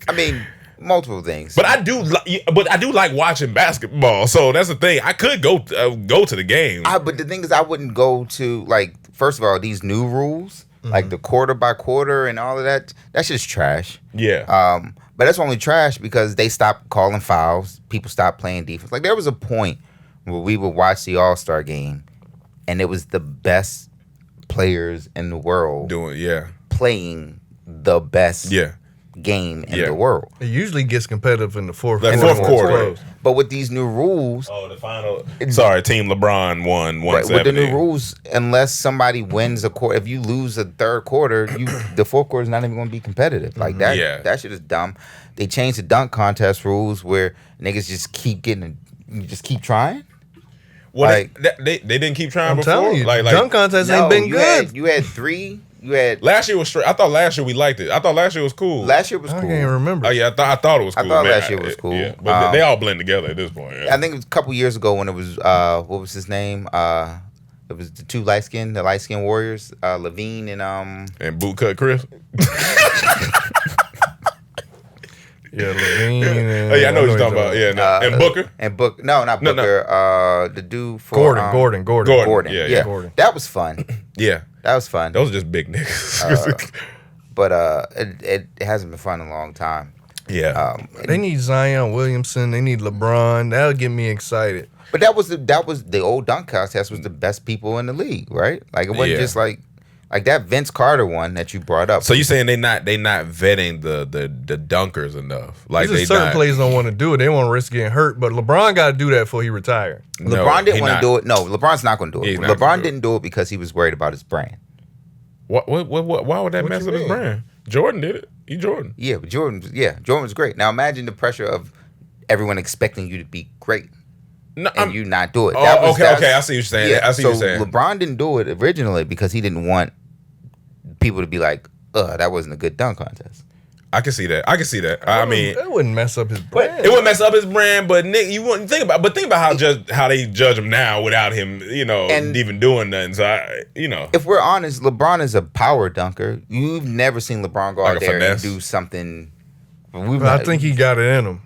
I mean, multiple things. But I do like watching basketball. So that's the thing. I could go to the game. But the thing is, I wouldn't go to first of all, these new rules, like the quarter by quarter and all of that. That's just trash. Yeah. But that's only trash because they stopped calling fouls. People stopped playing defense. Like there was a point where we would watch the All-Star game, and it was the best players in the world playing the best game in the world. It usually gets competitive in the fourth quarter. But with these new rules, the final. Sorry, Team LeBron won 170. With the new rules, unless somebody wins a quarter, if you lose a third quarter, the fourth quarter is not even going to be competitive. Like that. Yeah. That shit is dumb. They changed the dunk contest rules where niggas just keep you just keep trying. Well, they didn't keep trying before. I'm telling you, dunk contest ain't been good. You had 3. You had last year was straight. I thought last year we liked it. I thought last year was cool. Last year was cool. I can't remember. Oh yeah, I thought it was cool. I thought last year was cool. Yeah, but they all blend together at this point. Yeah. I think it was a couple years ago when it was what was his name? It was the 2 light skin warriors, Levine and Bootcut Chris. Yeah, Levine. Oh yeah, I know what you're talking about. Yeah, no. And Booker. No, not Booker. No. The dude for Gordon. Yeah. Gordon. That was fun. Yeah, that was fun. Those are just big niggas. But it hasn't been fun in a long time. Yeah. They need Zion Williamson. They need LeBron. That'll get me excited. But that was the old dunk contest was the best people in the league, right? Like it wasn't just like that Vince Carter one that you brought up. So you saying they not vetting the dunkers enough? Like they certain players don't want to do it. They want to risk getting hurt. But LeBron got to do that before he retire. LeBron didn't want to do it. No, LeBron's not going to do it. LeBron didn't do it because he was worried about his brand. What? Why would that mess up his brand? Jordan did it. He Jordan. Yeah, but Jordan was great. Now imagine the pressure of everyone expecting you to be great. No, and you not do it. Okay. I see what you're saying. Yeah, I see what you're saying. LeBron didn't do it originally because he didn't want people to be like, that wasn't a good dunk contest. I can see that. I mean, that wouldn't mess up his brand. It wouldn't mess up his brand, but Nick, you wouldn't think about. But think about how they judge him now without him, and even doing nothing. So if we're honest, LeBron is a power dunker. You've never seen LeBron go out there and do something. I think he got it in him.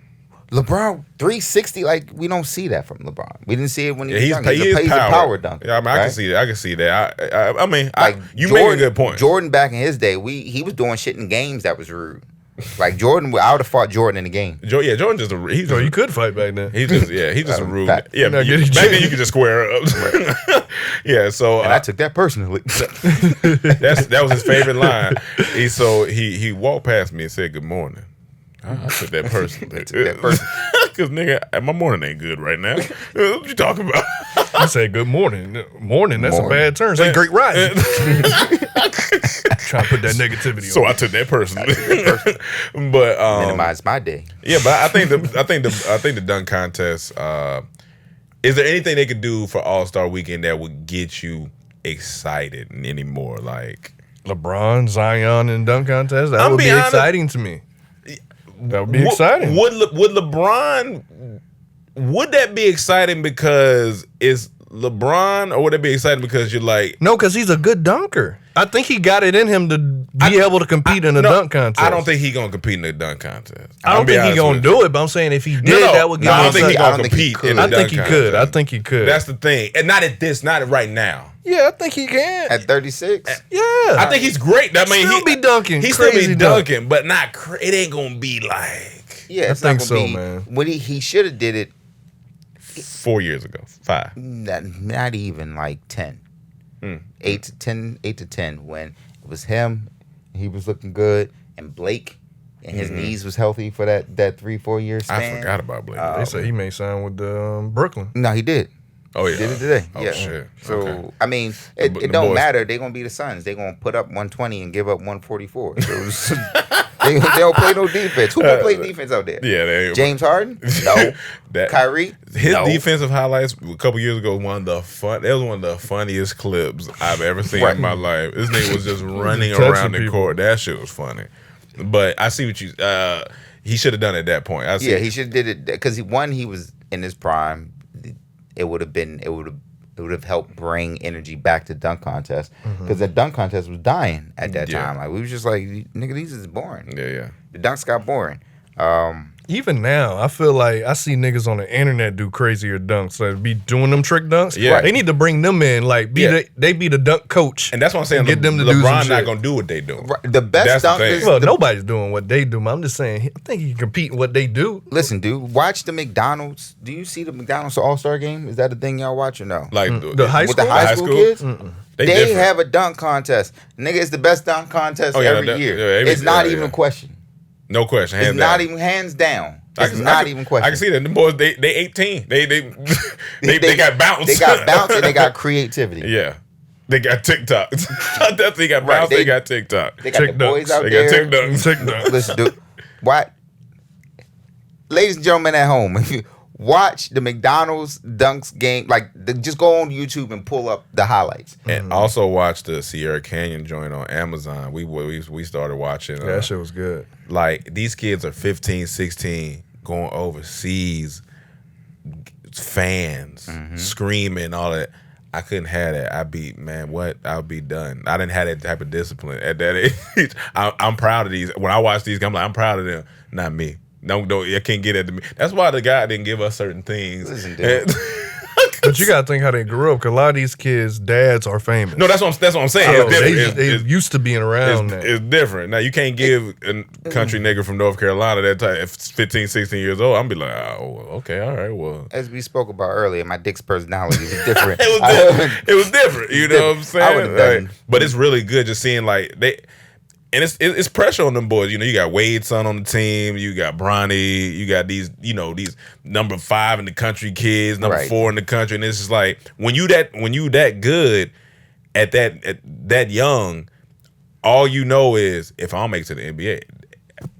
LeBron 360, like we don't see that from LeBron. We didn't see it when he was young. He's a power dunker. Yeah, I mean, right? I can see that. I mean, you Jordan, make a good point. Jordan back in his day, he was doing shit in games that was rude. Like Jordan, I would have fought Jordan in the game. Jordan you could fight back then. He's just rude. Back then you could just square up. Right. Yeah, so and I took that personally. that was his favorite line. He walked past me and said good morning. I took that personally. Because nigga, my morning ain't good right now. What you talking about? You say good morning. Morning, that's a bad term. Say great rising. Trying to put that negativity so on. I took that personally. But minimize my day. Yeah, but I think the dunk contest, is there anything they could do for All-Star Weekend that would get you excited anymore? Like LeBron, Zion, and dunk contest? That would be exciting to me. That would be exciting. Would LeBron? Would that be exciting because it's LeBron, or would it be exciting because you're like no? Because he's a good dunker. I think he got it in him to be able to compete in a dunk contest. I don't think he's gonna compete in the dunk contest. I don't think he's gonna do it. But I'm saying if he did, that would get. I don't think he's gonna compete in the dunk contest. I think he could. That's the thing, and not right now. Yeah, I think he can. At 36? Yeah. I think he's great. I mean, he'll be dunking. He still be dunking, but not it ain't going to be like. Yeah, I think so, man. When he should have did it 4 years ago, 5. Not even like 10. 8 to 10 when it was him, he was looking good, and Blake and his knees was healthy for that 3-4 year span. I forgot about Blake. They said he may sign with Brooklyn. No, he did. Oh yeah, did it today. Oh yeah. shit. So okay. I mean, it don't matter. They're gonna be the Suns. They're gonna put up 120 and give up 144. So they don't play no defense. Who gonna play defense out there? Yeah, James Harden. No. Kyrie. His defensive highlights a couple years ago. That was one of the funniest clips I've ever seen in my life. This nigga was just running around the court. That shit was funny. But I see what you. He should have done it at that point. He should have did it because he was in his prime. It would have helped bring energy back to dunk contest because the dunk contest was dying at that time. Like we was just like, nigga, these is boring. Yeah. The dunks got boring. Even now, I feel like I see niggas on the internet do crazier dunks. Like be doing them trick dunks. Yeah. They need to bring them in. Like they be the dunk coach. And that's what I'm saying. Get them to LeBron do not gonna do what they do. Right. The best dunkers. Well, nobody's doing what they do. But I'm just saying. I think he can compete in what they do. Listen, dude. Watch the McDonald's. Do you see the McDonald's All-Star game? Is that a thing y'all watch or no? Like the high school, with the high school kids. They different. have a dunk contest. Nigga, it's the best dunk contest every year. It's not even a question. No question. It's not even hands down. It's not even question. I can see that. The boys, they 18. They got bounce. They got bounce and they got creativity. Yeah. They got TikTok. They got bounce. They got TikTok. They got the boys out there. They got TikTok. Listen, dude. What? Ladies and gentlemen at home, if you watch the McDonald's dunks game, just go on YouTube and pull up the highlights. And also watch the Sierra Canyon joint on Amazon. We started watching. That shit was good. Like, these kids are 15, 16, going overseas, fans, screaming, all that. I couldn't have that. I'd be done. I didn't have that type of discipline at that age. I'm proud of these. When I watch these, I'm like, I'm proud of them. Not me. Don't I can't get at me. That's why the guy didn't give us certain things. Listen, dude. But you gotta think how they grew up. Cause a lot of these kids' dads are famous. No, that's what I'm saying. They used to being around. It's different. Now you can't give a country nigga from North Carolina that type. If 15, 16 years old, I'm be like, oh, okay, all right, well. As we spoke about earlier, my dick's personality was different. It was different. You know what I'm saying? Like, but it's really good just seeing like they. And it's pressure on them boys. You know, you got Wade's son on the team. You got Bronny. You got these, these number 5 in the country kids, number 4 in the country. And it's just like when you that good at that young, all you know is if I don't make it to the NBA,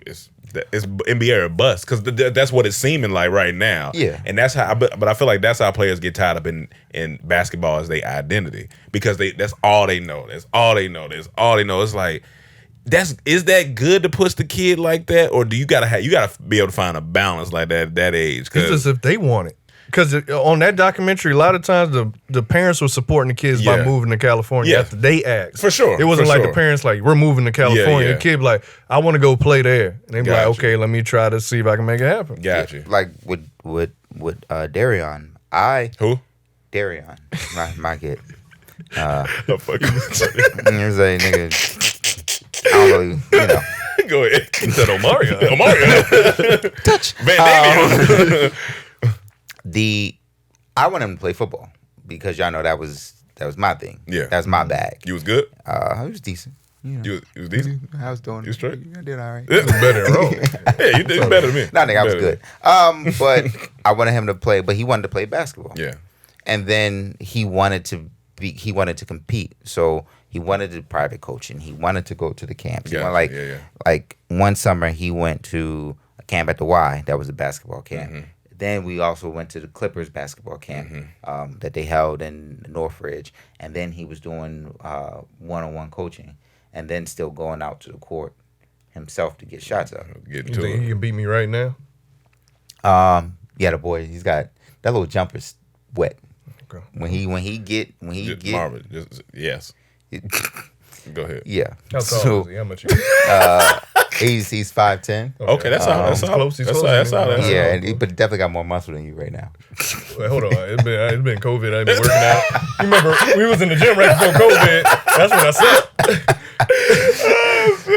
it's NBA or bust, because that's what it's seeming like right now. Yeah, and that's how. But I feel like that's how players get tied up in basketball is their identity, because that's all they know. That's all they know. That's all they know. It's like. Is that good to push the kid like that, or do you gotta be able to find a balance like that at that age? It's just if they want it. Because on that documentary, a lot of times the parents were supporting the kids by moving to California after they asked. For sure. It wasn't like the parents like, we're moving to California. The kid be like, I want to go play there. And they be like, okay, let me try to see if I can make it happen. Gotcha. Like with Darion, Who? Darion, my kid. The fuck? He was a nigga. I don't really, Go ahead. He said Omarion. Touch. Van Damme. I want him to play football because y'all know that was my thing. Yeah. That was my bag. You was good? I was decent. You was decent? I was doing. You straight? I did all right. It was better than Roman. Yeah, you did better than me. No, nigga, I was good. But I wanted him to play, but he wanted to play basketball. Yeah. And then he wanted to compete. So he wanted to do private coaching. He wanted to go to the camps. Like one summer he went to a camp at the Y. That was a basketball camp. Mm-hmm. Then we also went to the Clippers basketball camp that they held in Northridge. And then he was doing one-on-one coaching, and then still going out to the court himself to get shots up. You think he can beat me right now? Yeah, the boy, he's got that little jumper's wet. Okay. When he get Marvin, yes. Go ahead. Yeah. How tall is he? How much? He's 5'10". Okay, that's all. That's all. That's all. Yeah, but definitely got more muscle than you right now. Wait, hold on. It's been COVID. I ain't been working out. You remember we was in the gym right before COVID. That's when I said.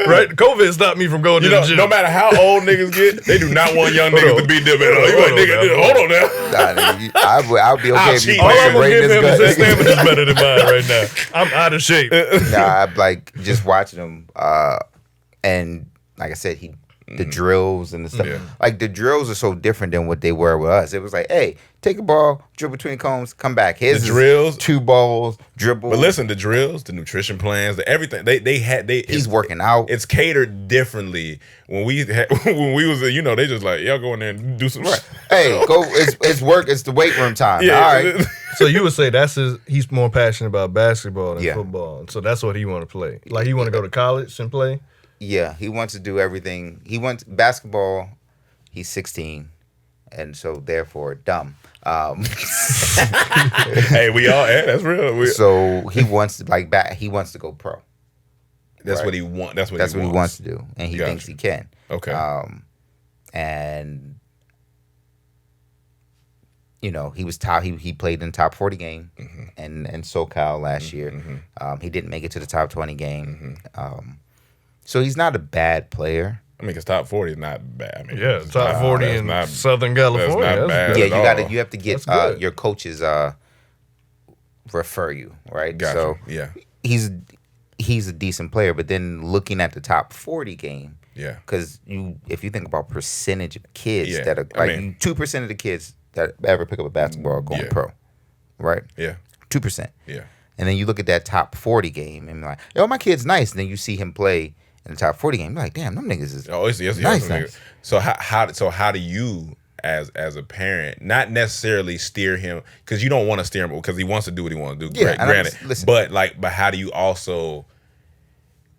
Right, COVID stopped me from going to the gym. No matter how old niggas get, they do not want young niggas to beat them at all. You like, nigga, hold on now. I'll be okay if you all I'm play gonna give him is his gut. stamina's better than mine right now. I'm out of shape. Nah, I'm like just watching him, and like I said, the drills and the stuff. Yeah. Like the drills are so different than what they were with us. It was like, hey, take a ball, dribble between cones, come back. Here's the drills, 2 balls, dribble. But listen, the drills, the nutrition plans, the everything He's working out. It's catered differently. When we was, they just like, y'all go in there and do some. Right. Hey, go. It's work. It's the weight room time. Yeah. All right. So you would say he's more passionate about basketball than football. So that's what he want to play. Like he want to go to college and play. Yeah, he wants to do everything. He wants basketball. He's 16, and so therefore dumb. Hey, we all. That's real. So he wants to he wants to go pro. That's right? what he wants. That's what he wants to do, and he thinks he can. Okay. And he was top. He played in the top 40 game, and SoCal last year. He didn't make it to the top 20 game. So he's not a bad player. I mean, because top 40 is not bad. I mean, yeah, top 40 in Southern California. That's not bad. Yeah, you have to get your coaches refer you, right? Gotcha. So yeah, he's a decent player, but then looking at the top 40 game, because if you think about percentage of kids that are 2% of the kids that ever pick up a basketball are going pro, right? Yeah, 2%. Yeah, and then you look at that top 40 game and like, yo, my kid's nice, and then you see him play in the top 40 game, you're like, damn, them niggas is nice. So how do you as a parent not necessarily steer him, because you don't want to steer him because he wants to do what he wants to do. Yeah, granted, but how do you also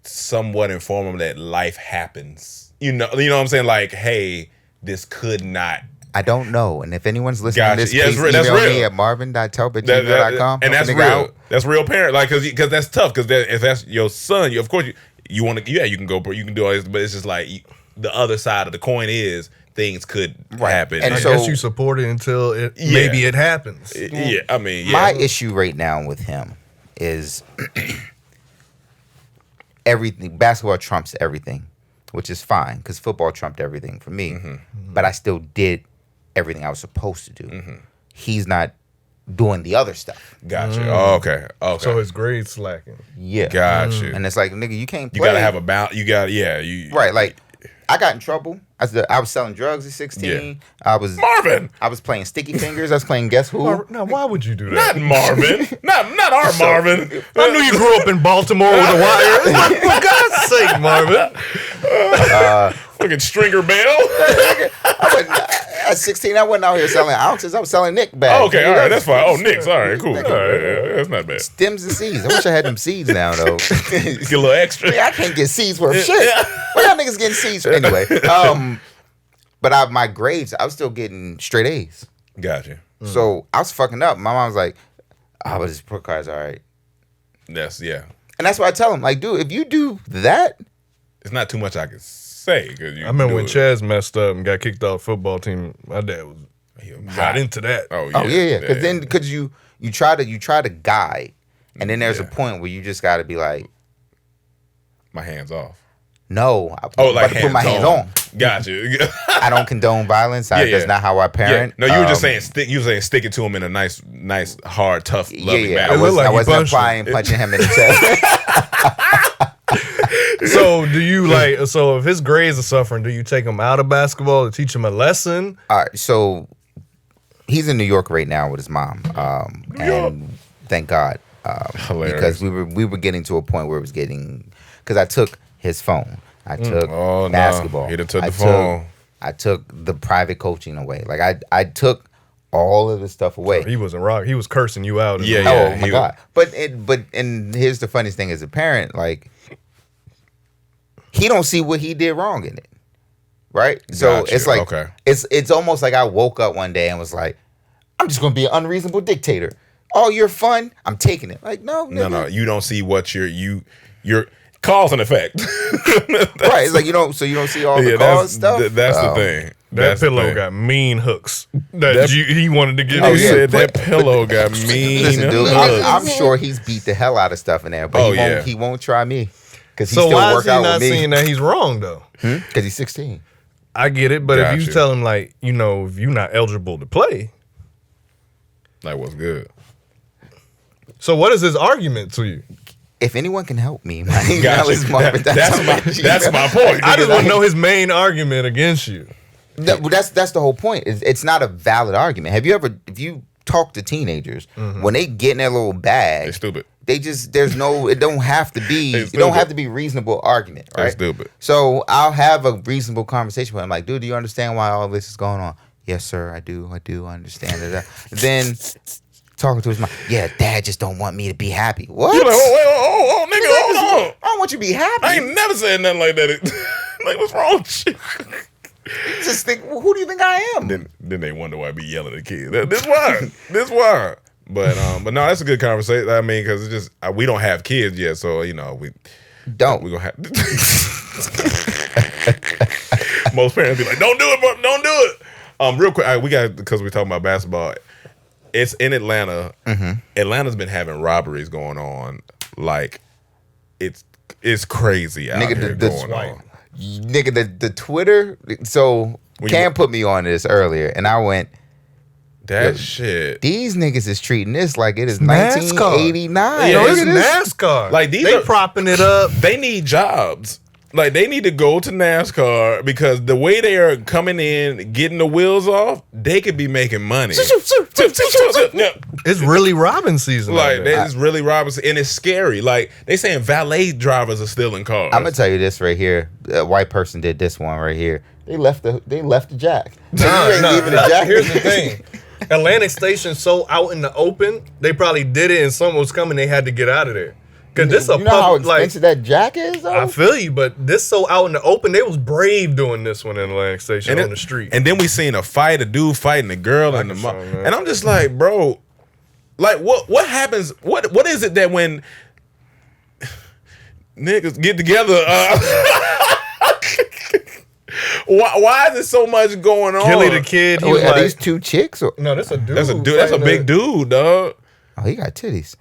somewhat inform him that life happens? You know what I'm saying? Like, hey, this could not. I don't know, and if anyone's listening to this, please email me at marvin.telp@gmail.com. And that's real. That's real parent, like, because that's tough. Because if that's your son, of course you want to. Yeah, you can go, you can do all this, but it's just like the other side of the coin is things could happen. And I guess you support it until maybe it happens. I mean, my issue right now with him is everything. Basketball trumps everything, which is fine because football trumped everything for me. But I still did everything I was supposed to do. He's not doing the other stuff. Gotcha. Oh, okay. So his grades slacking. Yeah. Gotcha. And it's like, nigga, you can't play. You gotta have a balance. You got you right. Like, I got in trouble. I was selling drugs at 16. I was Marvin. I was playing Sticky Fingers. I was playing Guess Who. Now, why would you do that? Not Marvin. not our Marvin. I knew you grew up in Baltimore with a wire. For God's sake, Marvin. Fucking Stringer Bell. At 16, I wasn't out here selling ounces. I was selling Nick bags. Oh, okay, all right, that's fine. Oh, Nick's. All right, cool. All right, that's not bad. Stems and seeds. I wish I had them seeds now, though. Get a little extra. I can't get seeds worth shit. Why y'all niggas getting seeds? Anyway, but my grades, I was still getting straight A's. Gotcha. So I was fucking up. My mom was like, "Oh, but this report card's all right." And that's why I tell him, like, dude, if you do that, it's not too much I can say. I remember when Chaz messed up and got kicked off the football team. My dad got into that. Oh yeah. Because you try to guide, and then there's a point where you just got to be like, my hands off. No, I'm about to put my hands on. Gotcha. I don't condone violence. That's not how I parent. No, you were just saying stick it to him in a nice, hard, tough, loving manner. I wasn't applying punching him in the chest. So do you so if his grades are suffering, do you take him out of basketball to teach him a lesson? All right, so he's in New York right now with his mom, and thank God, because we were getting to a point where it was getting, because I took his phone, I took basketball, he took the phone, I took the private coaching away, like I took all of this stuff away. He wasn't rock. He was cursing you out. Oh my God! But here's the funniest thing as a parent, like, he don't see what he did wrong in it, right? So it's like it's almost like I woke up one day and was like, I'm just gonna be an unreasonable dictator. Oh, you're fun. I'm taking it. Like, no. You don't see what you're cause and effect. Right. It's like you don't see all the cause stuff. That's the thing. That pillow got mean hooks that he wanted to get. That pillow got mean hooks. Dude, I'm sure he's beat the hell out of stuff in there, but he won't try me. So why is he not seeing that he's wrong though? Because he's 16. I get it, but if you tell him if you're not eligible to play, like, what's good? So what is his argument to you? If anyone can help me, my email is Marvin. That's my point. I just want to know his main argument against you. That's the whole point. It's not a valid argument. If you talk to teenagers, when they get in their little bag, they're stupid. It don't have to be, it don't have to be reasonable argument, right? They're stupid. So I'll have a reasonable conversation with him. Like, dude, do you understand why all this is going on? Yes, sir, I do understand it. Then talking to his mom, dad just don't want me to be happy. What? You're like, oh, nigga, hold on. I don't want you to be happy. I ain't never said nothing like that. Like, what's wrong with you? Just think, well, who do you think I am? Then they wonder why I be yelling at kids. This why. But no, that's a good conversation. I mean, because it's just we don't have kids yet, so we don't. We gonna have. Most parents be like, "Don't do it, bro. Don't do it." Real quick, because we're talking about basketball. It's in Atlanta. Atlanta's been having robberies going on. Like, it's crazy out here going on. Nigga, the Twitter. So Cam put me on this earlier, and I went, that shit. These niggas is treating this like it is 1989. Yeah, it's NASCAR. Like, they propping it up. They need jobs. Like, they need to go to NASCAR because the way they are coming in, getting the wheels off, they could be making money. It's really robbing season. Like, it's really robbing, and it's scary. Like, they saying valet drivers are stealing cars. I'm gonna tell you this right here. A white person did this one right here. They left the jack. Here's the thing. Atlantic Station's so out in the open, they probably did it and someone was coming, they had to get out of there. Cause this you know how expensive that jack is, though? I feel you, but this so out in the open, they was brave doing this one in Atlantic Station on the street. And then we seen a dude fighting a girl and the mom. And I'm just like, bro, like what happens? What is it that when niggas get together Why is there so much going on? Gilly the kid. Wait, are these two chicks? Or? No, that's a dude. That's a dude. That's a big dude, dog. Oh, he got titties.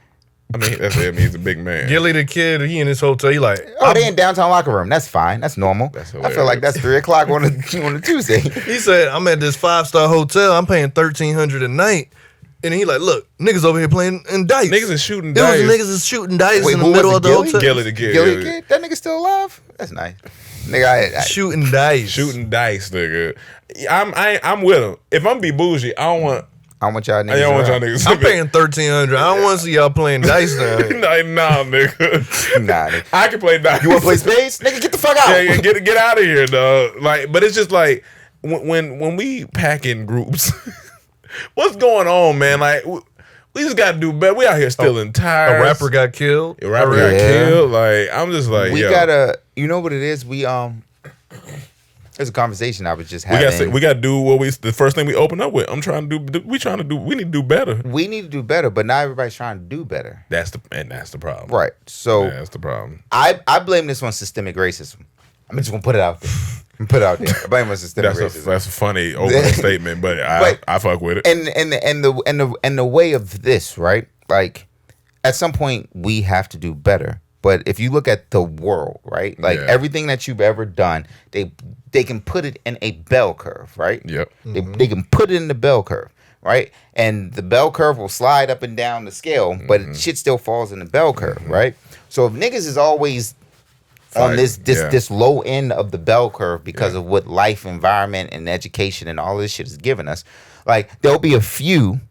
I mean, that's it. I mean, he's a big man. Gilly the kid. He in his hotel. He like, oh, they in downtown locker room. That's fine. That's normal. I feel like that's 3 o'clock on a Tuesday. He said, I'm at this 5-star hotel. I'm paying $1,300 a night. And he like, look, niggas over here playing in dice. Niggas is shooting dice. Niggas is shooting dice Wait, in the middle of the hotel. Gilly the kid. Gilly the kid? That nigga still alive? That's nice. Nigga, I shooting dice. Shooting dice, nigga. I'm with him. If I'm be bougie, I don't want y'all niggas. I'm paying $1,300. I don't want to see y'all playing dice now. Nah, nigga. Nah, nigga. I can play dice. You want to play spades? Nigga, get the fuck out. Yeah, get out of here, dog. Like, but it's just like when we pack in groups, what's going on, man? Like, we just got to do better. We out here stealing tires. A rapper got killed. A rapper got killed. Like, I'm just like, we gotta. You know what it is? There's a conversation I was just having. We got to do the first thing we open up with. We need to do better. We need to do better, but not everybody's trying to do better. That's the problem. Right. So that's the problem. I blame this on systemic racism. I'm just gonna put it out there. I blame it on systemic racism. That's a funny opening statement, but I fuck with it. And the way of this, right? Like, at some point we have to do better. But if you look at the world, right? Like everything that you've ever done, they can put it in a bell curve, right? Yep. They can put it in the bell curve, right? And the bell curve will slide up and down the scale, but shit still falls in the bell curve, right? So if niggas is always on this low end of the bell curve because of what life, environment, and education and all this shit is giving us, like there'll be a few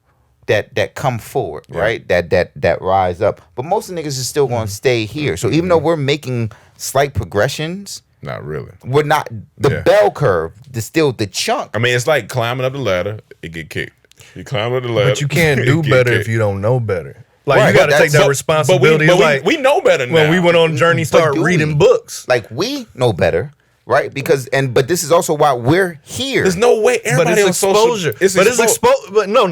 that come forward, right? That rise up. But most of the niggas is still gonna stay here. So even though we're making slight progressions, not really. We're not the bell curve. Still the chunk. I mean, it's like climbing up the ladder. It get kicked. You climb up the ladder, but you can't do better if you don't know better. Like you got to take that responsibility. But we know better now. When we went on a journey, start reading books. Like we know better. Right, but this is also why we're here. There's no way everybody but it's exposure. But no.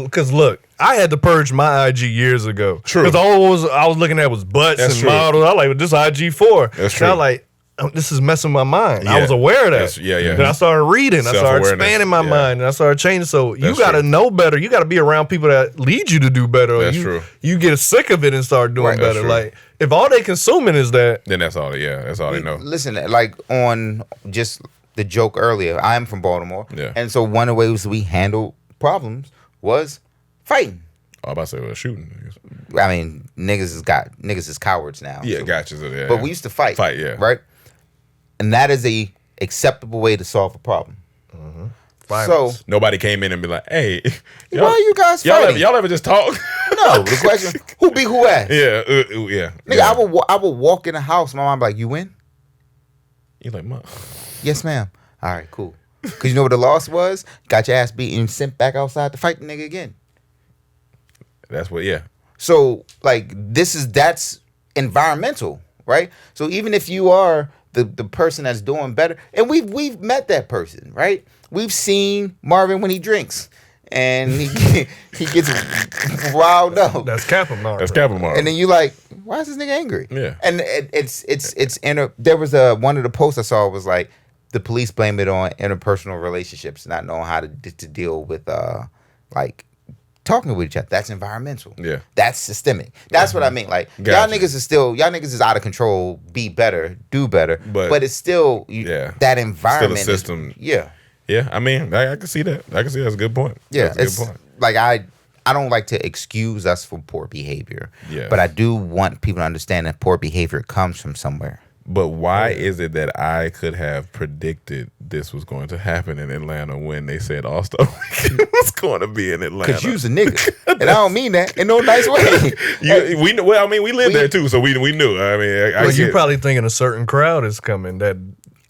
Because look, I had to purge my IG years ago. True. Because all I was looking at was butts and models. I like, what this IG for? That's true. And I like, this is messing my mind. I was aware of that. Yeah. Then I started reading. I started expanding my mind, and I started changing. So you got to know better. You got to be around people that lead you to do better. That's true. You get sick of it and start doing better. Like if all they consuming is that, then that's all. That's all they know. Listen, like on just the joke earlier, I'm from Baltimore, and so one of the ways we handled problems was fighting. I was about to say, well, shooting. I mean, niggas is cowards now. Yeah, gotcha. Yeah, but we used to fight. Right? And that is a acceptable way to solve a problem. So nobody came in and be like, "Hey, why are you guys fighting? Y'all ever just talk?" No. The question: who beat who ass? Yeah. Nigga, I would walk in the house. My mom be like, "You win?" You like, "Mom?" Yes, ma'am. All right, cool. Because you know what the loss was? Got your ass beat and sent back outside to fight the nigga again. That's what. Yeah. So like that's environmental, right? So even if you are the person that's doing better, and we've met that person, right? We've seen Marvin when he drinks, and he gets riled up. That's Kappa Marvin. And then you like, why is this nigga angry? Yeah. And there was one of the posts I saw was like, the police blame it on interpersonal relationships, not knowing how to deal with like talking with each other. That's environmental. Yeah. That's systemic. That's what I mean. Like y'all niggas is out of control. Be better, do better. But it's still that environment. Still a system. Yeah. Yeah. I mean, I can see that. That's a good point. Yeah. That's a good point. Like I don't like to excuse us for poor behavior. Yeah. But I do want people to understand that poor behavior comes from somewhere. But why is it that I could have predicted this was going to happen in Atlanta when they said All-Star Weekend was going to be in Atlanta? Because you's a nigga. And I don't mean that in no nice way. We live there too, so we knew. I mean, you're probably thinking a certain crowd is coming that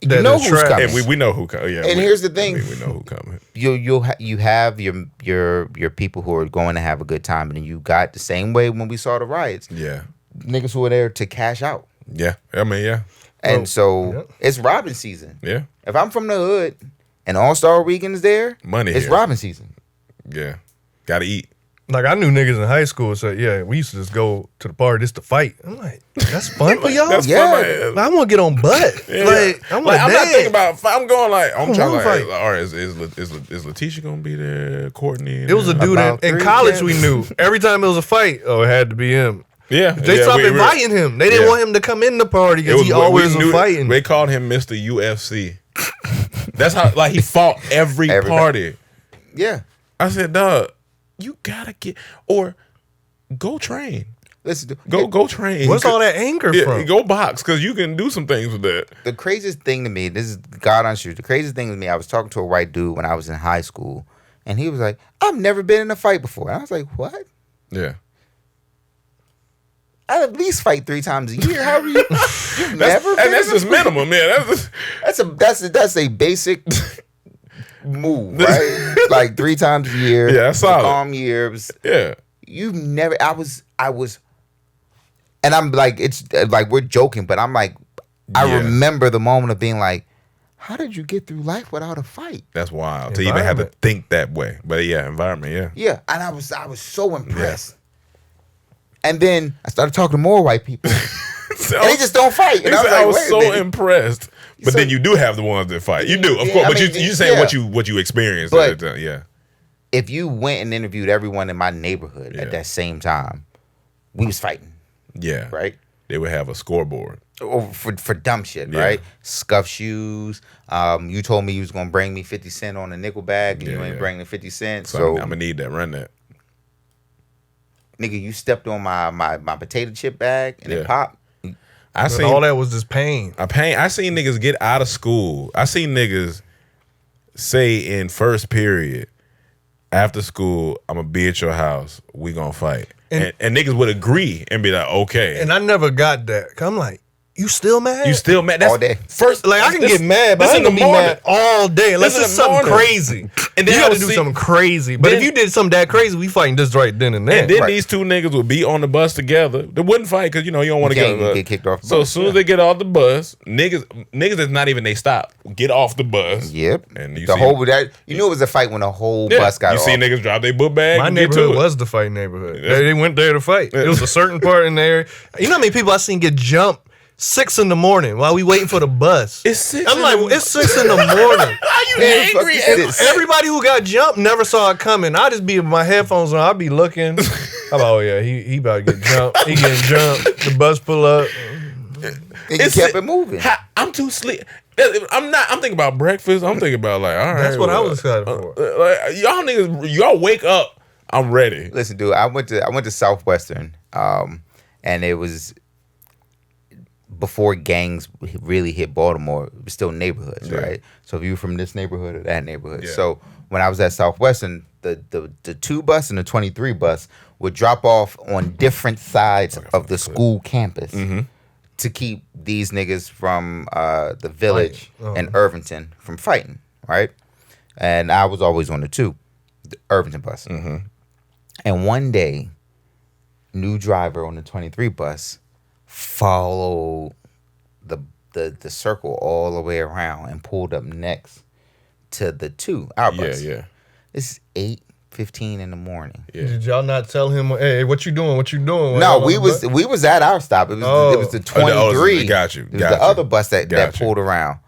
you know who's coming. And we know who coming. Yeah, and here's the thing. We know who coming. You have your people who are going to have a good time, and you got the same way when we saw the riots. Yeah. Niggas who are there to cash out. Yeah. I mean, yeah. And it's robbing season. Yeah. If I'm from the hood and All-Star Weekend is there, money it's here. robbing season. Yeah. Gotta eat. Like, I knew niggas in high school said, yeah, we used to just go to the party just to fight. I'm like, that's fun for y'all? That's fun. Like, I want to get on butt. Yeah. Like, I'm not thinking about, I'm going like, I'm trying to fight. all right, is Letitia going to be there? Courtney? It was a dude in college we knew. Every time it was a fight, it had to be him. Yeah. They stopped inviting him. They didn't want him to come in the party because he always was fighting. They called him Mr. UFC. That's how, like, he fought every party. Yeah. I said, dog, you gotta or go train. Listen, go train. What's all that anger from? Go box, because you can do some things with that. The craziest thing to me, this is God honest truth. The craziest thing to me, I was talking to a white dude when I was in high school, and he was like, "I've never been in a fight before." And I was like, "What?" Yeah. I at least fight 3 times a year. How are you? You've never. And that's just minimum, man. That's a basic move, right? Like 3 times a year. Yeah, that's solid. Calm years. Yeah. You've never. I was. And I'm like, it's like we're joking, but I'm like, I remember the moment of being like, how did you get through life without a fight? That's wild to even have to think that way. But yeah, environment, yeah. Yeah, and I was so impressed. Yeah. And then I started talking to more white people, and they just don't fight. And I was so impressed. But then you do have the ones that fight. You do, of course. But you're saying what you experienced. But yeah. If you went and interviewed everyone in my neighborhood at that same time, we was fighting. Yeah. Right? They would have a scoreboard. For dumb shit, right? Scuff shoes. You told me you was going to bring me 50 cents on a nickel bag, and you ain't bringing the 50 cents. So I'm going to need that. Run that. Nigga, you stepped on my potato chip bag, and it popped. I seen all that was just pain. I seen niggas get out of school. I seen niggas say in first period, after school, I'm going to be at your house. We going to fight. And niggas would agree and be like, okay. And I never got that. I'm like, you still mad? You still mad? That's all day. First, like, I can get mad, but I ain't gonna be mad all day unless it's something crazy. And then you gotta do something crazy. But if you did something that crazy, we fighting just right then and there. And then these two niggas would be on the bus together. They wouldn't fight because you don't want to get kicked off the bus. So as soon as they get off the bus, niggas is not even they stop. Get off the bus. Yep. And you knew it was a fight when the whole bus got off. You see niggas drop their book bag. My neighborhood was the fight neighborhood. They went there to fight. It was a certain part in there. You know how many people I seen get jumped 6 in the morning while we waiting for the bus? It's 6. I'm like, it's 6 in the morning. Are you angry? Everybody who got jumped never saw it coming. I just be with my headphones on. I be looking. I'm like, oh yeah, he about to get jumped. He getting jumped. The bus pull up. And you kept it moving. I'm too sleep. I'm thinking about breakfast. I'm thinking about like, all right. That's what I was excited for. Like, y'all niggas, y'all wake up. I'm ready. Listen, dude, I went to Southwestern, and it was before gangs really hit Baltimore. It was still neighborhoods, right? So if you were from this neighborhood or that neighborhood. So when I was at Southwestern, the 2 bus and the 23 bus would drop off on different sides of the school campus to keep these niggas from the Village and Irvington from fighting, right? And I was always on the Irvington bus. And one day, new driver on the 23 bus followed the circle all the way around and pulled up next to the 2, our bus. It's 8:15 in the morning. Did y'all not tell him, hey, what you doing? What you doing? No, we was at our stop. It was the 23. Got you. It was the other bus that pulled around.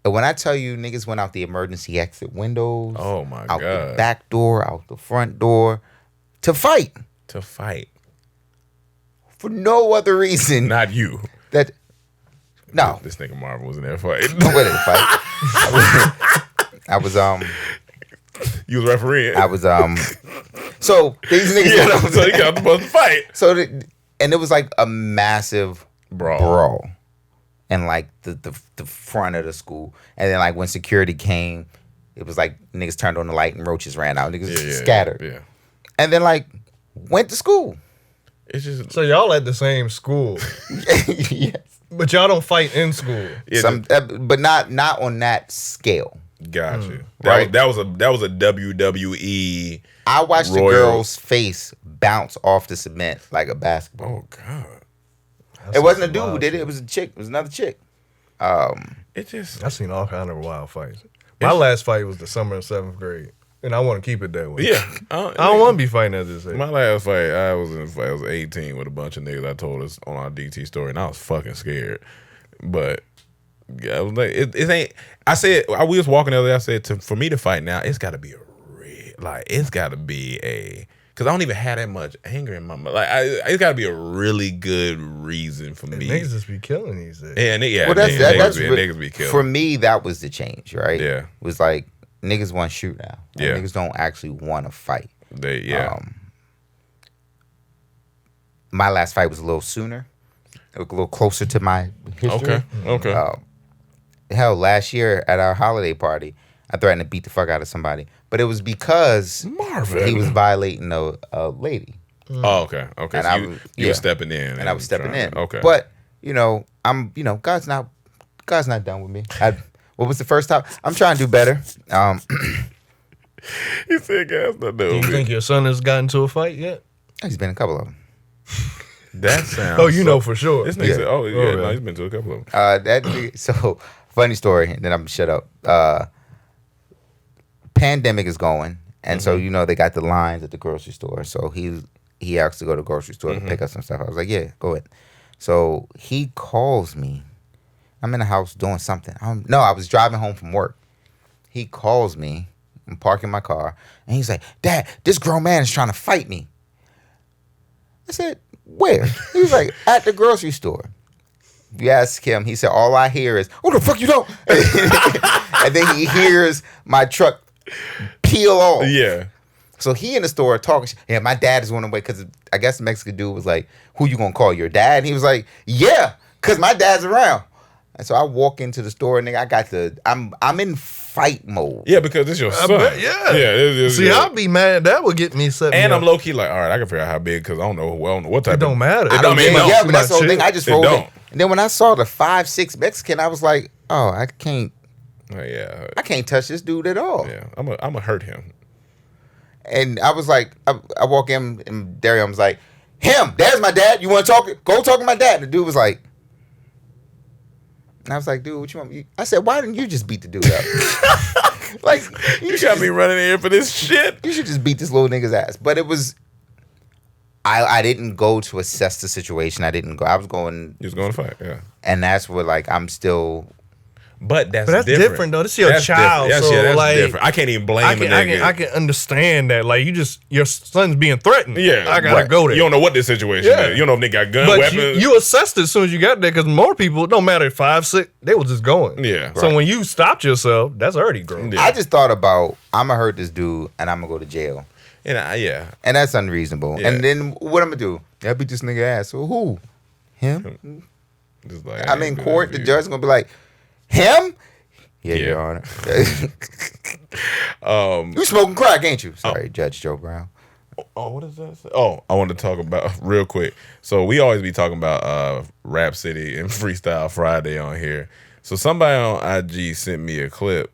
And when I tell you niggas went out the emergency exit windows, oh my out God, the back door, out the front door, to fight. For no other reason. Not you. No. This nigga Marvin was in there fighting. I wasn't fight. I was You was refereeing. I was so these niggas so he got the bus to fight. So and it was like a massive brawl. And like the front of the school. And then like when security came, it was like niggas turned on the light and roaches ran out. Niggas scattered. Yeah. And then like went to school. It's just so y'all at the same school. Yes. But y'all don't fight in school. But not on that scale. Got you. Right. That was a WWE. I watched the girl's face bounce off the cement like a basketball. Oh God. It wasn't a dude who did it. It was a chick. It was another chick. It just. I've seen all kind of wild fights. My last fight was the summer of 7th grade. And I want to keep it that way. Yeah. I don't want to be fighting at this age. My last fight, I was 18 with a bunch of niggas. I told us on our DT story, and I was fucking scared. But I was like, it ain't. I said, we was walking the other day. I said, for me to fight now, it's got to be it's got to be because I don't even have that much anger in my mind. Like, it's got to be a really good reason for me. Niggas just be killing these days. Yeah, well, niggas be killing. For me, that was the change, right? Yeah. It was like, niggas want to shoot now. Like, Yeah. Niggas don't actually want to fight. My last fight was a little sooner. A little closer to my history. Okay. Hell, last year at our holiday party, I threatened to beat the fuck out of somebody. But it was because Marvin, he was violating a lady. Oh, okay. And So you were stepping in. And I was stepping in. Okay. But, God's not done with me. What was the first time? I'm trying to do better. He said, God's not done Do with you me. think your son has gotten into a fight yet? He's been in a couple of them. That sounds. Oh, you know for sure. This nigga said, Okay. no, he's been to a couple of them. So, funny story, and then I'm shut up. Pandemic is going, and so they got the lines at the grocery store. So he asked to go to the grocery store to pick up some stuff. I was like, yeah, go ahead. So he calls me. I'm in the house doing something. I was driving home from work. He calls me. I'm parking my car, and he's like, Dad, this grown man is trying to fight me. I said, where? He was like, at the grocery store. If you ask him, he said, all I hear is, oh, the fuck you don't? And then he hears my truck peel off. Yeah. So he in the store talking, yeah, my dad is running away because I guess the Mexican dude was like, who you gonna call, your dad? And he was like, yeah, because my dad's around. And so I walk into the store, and I'm in fight mode. Yeah, because it's your son. Yeah. Yeah. See, I'll be mad. That would get me set. And me I'm up. low key like, all right, I can figure out how big because I don't know what type. It don't matter. It don't mean Yeah, no. but that's the whole thing. I just rolled don't. in. And then when I saw the 5'6" Mexican, I was like, oh, I can't touch this dude at all. Yeah, I'm gonna hurt him. And I was like, I walk in, and Dario was like, him, there's my dad. You want to talk? Go talk to my dad. And the dude was like, and I was like, dude, what you want? I said, why didn't you just beat the dude up? Like, You got me running in here for this shit. You should just beat this little nigga's ass. But it was, I didn't go to assess the situation. I didn't go. I was going. You was going to fight, yeah. And that's where, like, I'm still. But that's different though. This is your child, different. so That's like different. I can't even blame a nigga. I can understand that. Like your son's being threatened. Yeah, I gotta go there. You don't know what this situation is. You don't know if they got gun, but weapons. you assessed it as soon as you got there because more people, no matter 5, 6, they were just going. Yeah. So when you stopped yourself, that's already grown. Yeah. I just thought about, I'm gonna hurt this dude and I'm gonna go to jail. And And that's unreasonable. Yeah. And then what I'm gonna do? I beat this nigga ass. So who? Him? Just like, I'm in court. The judge's gonna be like, him? Yeah, Your Honor. You smoking crack, ain't you? Sorry, Judge Joe Brown. Oh, what does that say? Oh, I wanted to talk about real quick. So we always be talking about Rap City and Freestyle Friday on here. So somebody on IG sent me a clip,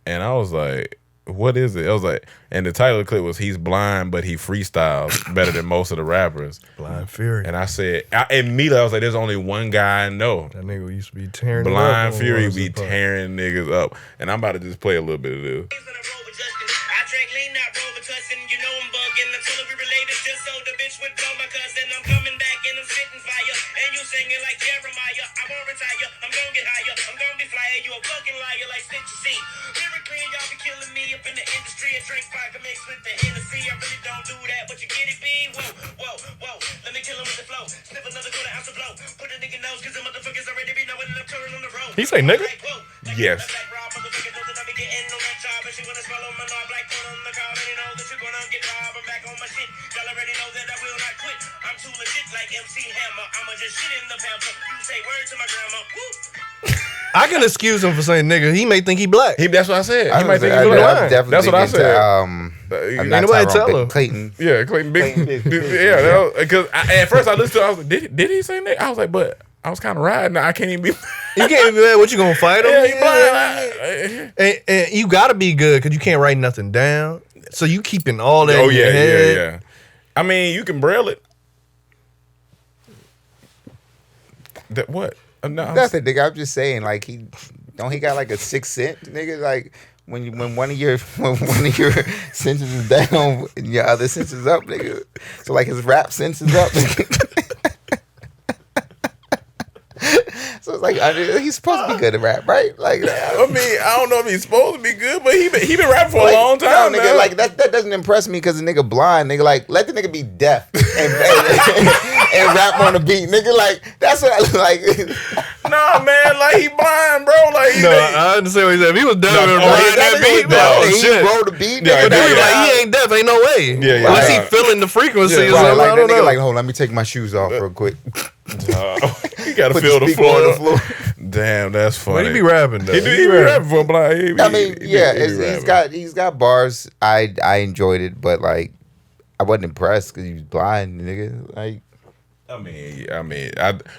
and I was like, what is it? I was like, and the title of the clip was "He's blind, but he freestyles better than most of the rappers." Blind Fury. And I said, immediately I was like, "There's only one guy I know." That nigga used to be tearing. Blind Fury be tearing niggas up, and I'm about to just play a little bit of this. I drank lean, not Robitussin. You know I'm bugging until we related. Just so the bitch would blow my cousin. I'm coming back and I'm spitting fire. And you singing like Jeremiah. I won't retire. I'm gonna get higher. I'm gonna be flyer. You a fucking liar like Stitch C. Lyrically, y'all be killing me up in the industry. I drink vodka mixed with the Hennessy. I really don't do that, but you get it, B? Whoa. Let me kill him with the flow. Sniff another quarter ounce of blow. Put a nigga nose, cause the motherfuckers already be knowing that I'm turning on the road. He say nigga? Yes. I can excuse him for saying nigga. He may think he black. That's what I said. I He might think he's I'm blind. definitely That's what I thinking said. I'm Ain't not nobody Tyrone, tell but him. Clayton. Yeah, Clayton Big. Yeah, because at first I listened to it, I was like, did he say nigga? I was like, but I was kind of riding. I can't even be. You can't be mad. What you gonna fight him? Yeah, he blind. And you gotta be good because you can't write nothing down. So you keeping all that Oh in your head. yeah. I mean, you can braille it. That what? No, Nothing, nigga. I'm just saying, like, he got like a 6 cent, nigga. Like, when one of your senses is down and your other sense is up, nigga. So like his rap sense is up. So it's like he's supposed to be good at rap, right? Like, I mean, I don't know if he's supposed to be good, but he been rapping for a long time, nigga. now. Like that doesn't impress me because the nigga blind, nigga. Like, let the nigga be deaf and rap on the beat, nigga. Like, that's what I like. Nah, man, like he blind, bro. Like, I understand what he said. If he was deaf and blind that beat, he wrote the beat. Yeah, like he ain't deaf, ain't no way. Yeah, unless he feeling the frequency or something. Like I that don't nigga, know. like, hold on, let me take my shoes off real quick. You gotta Put feel the speaker on floor. Damn, that's funny. But he be rapping though. He be rapping for a blind. I mean, he's got bars. I enjoyed it, but like, I wasn't impressed because he was blind, nigga. Like,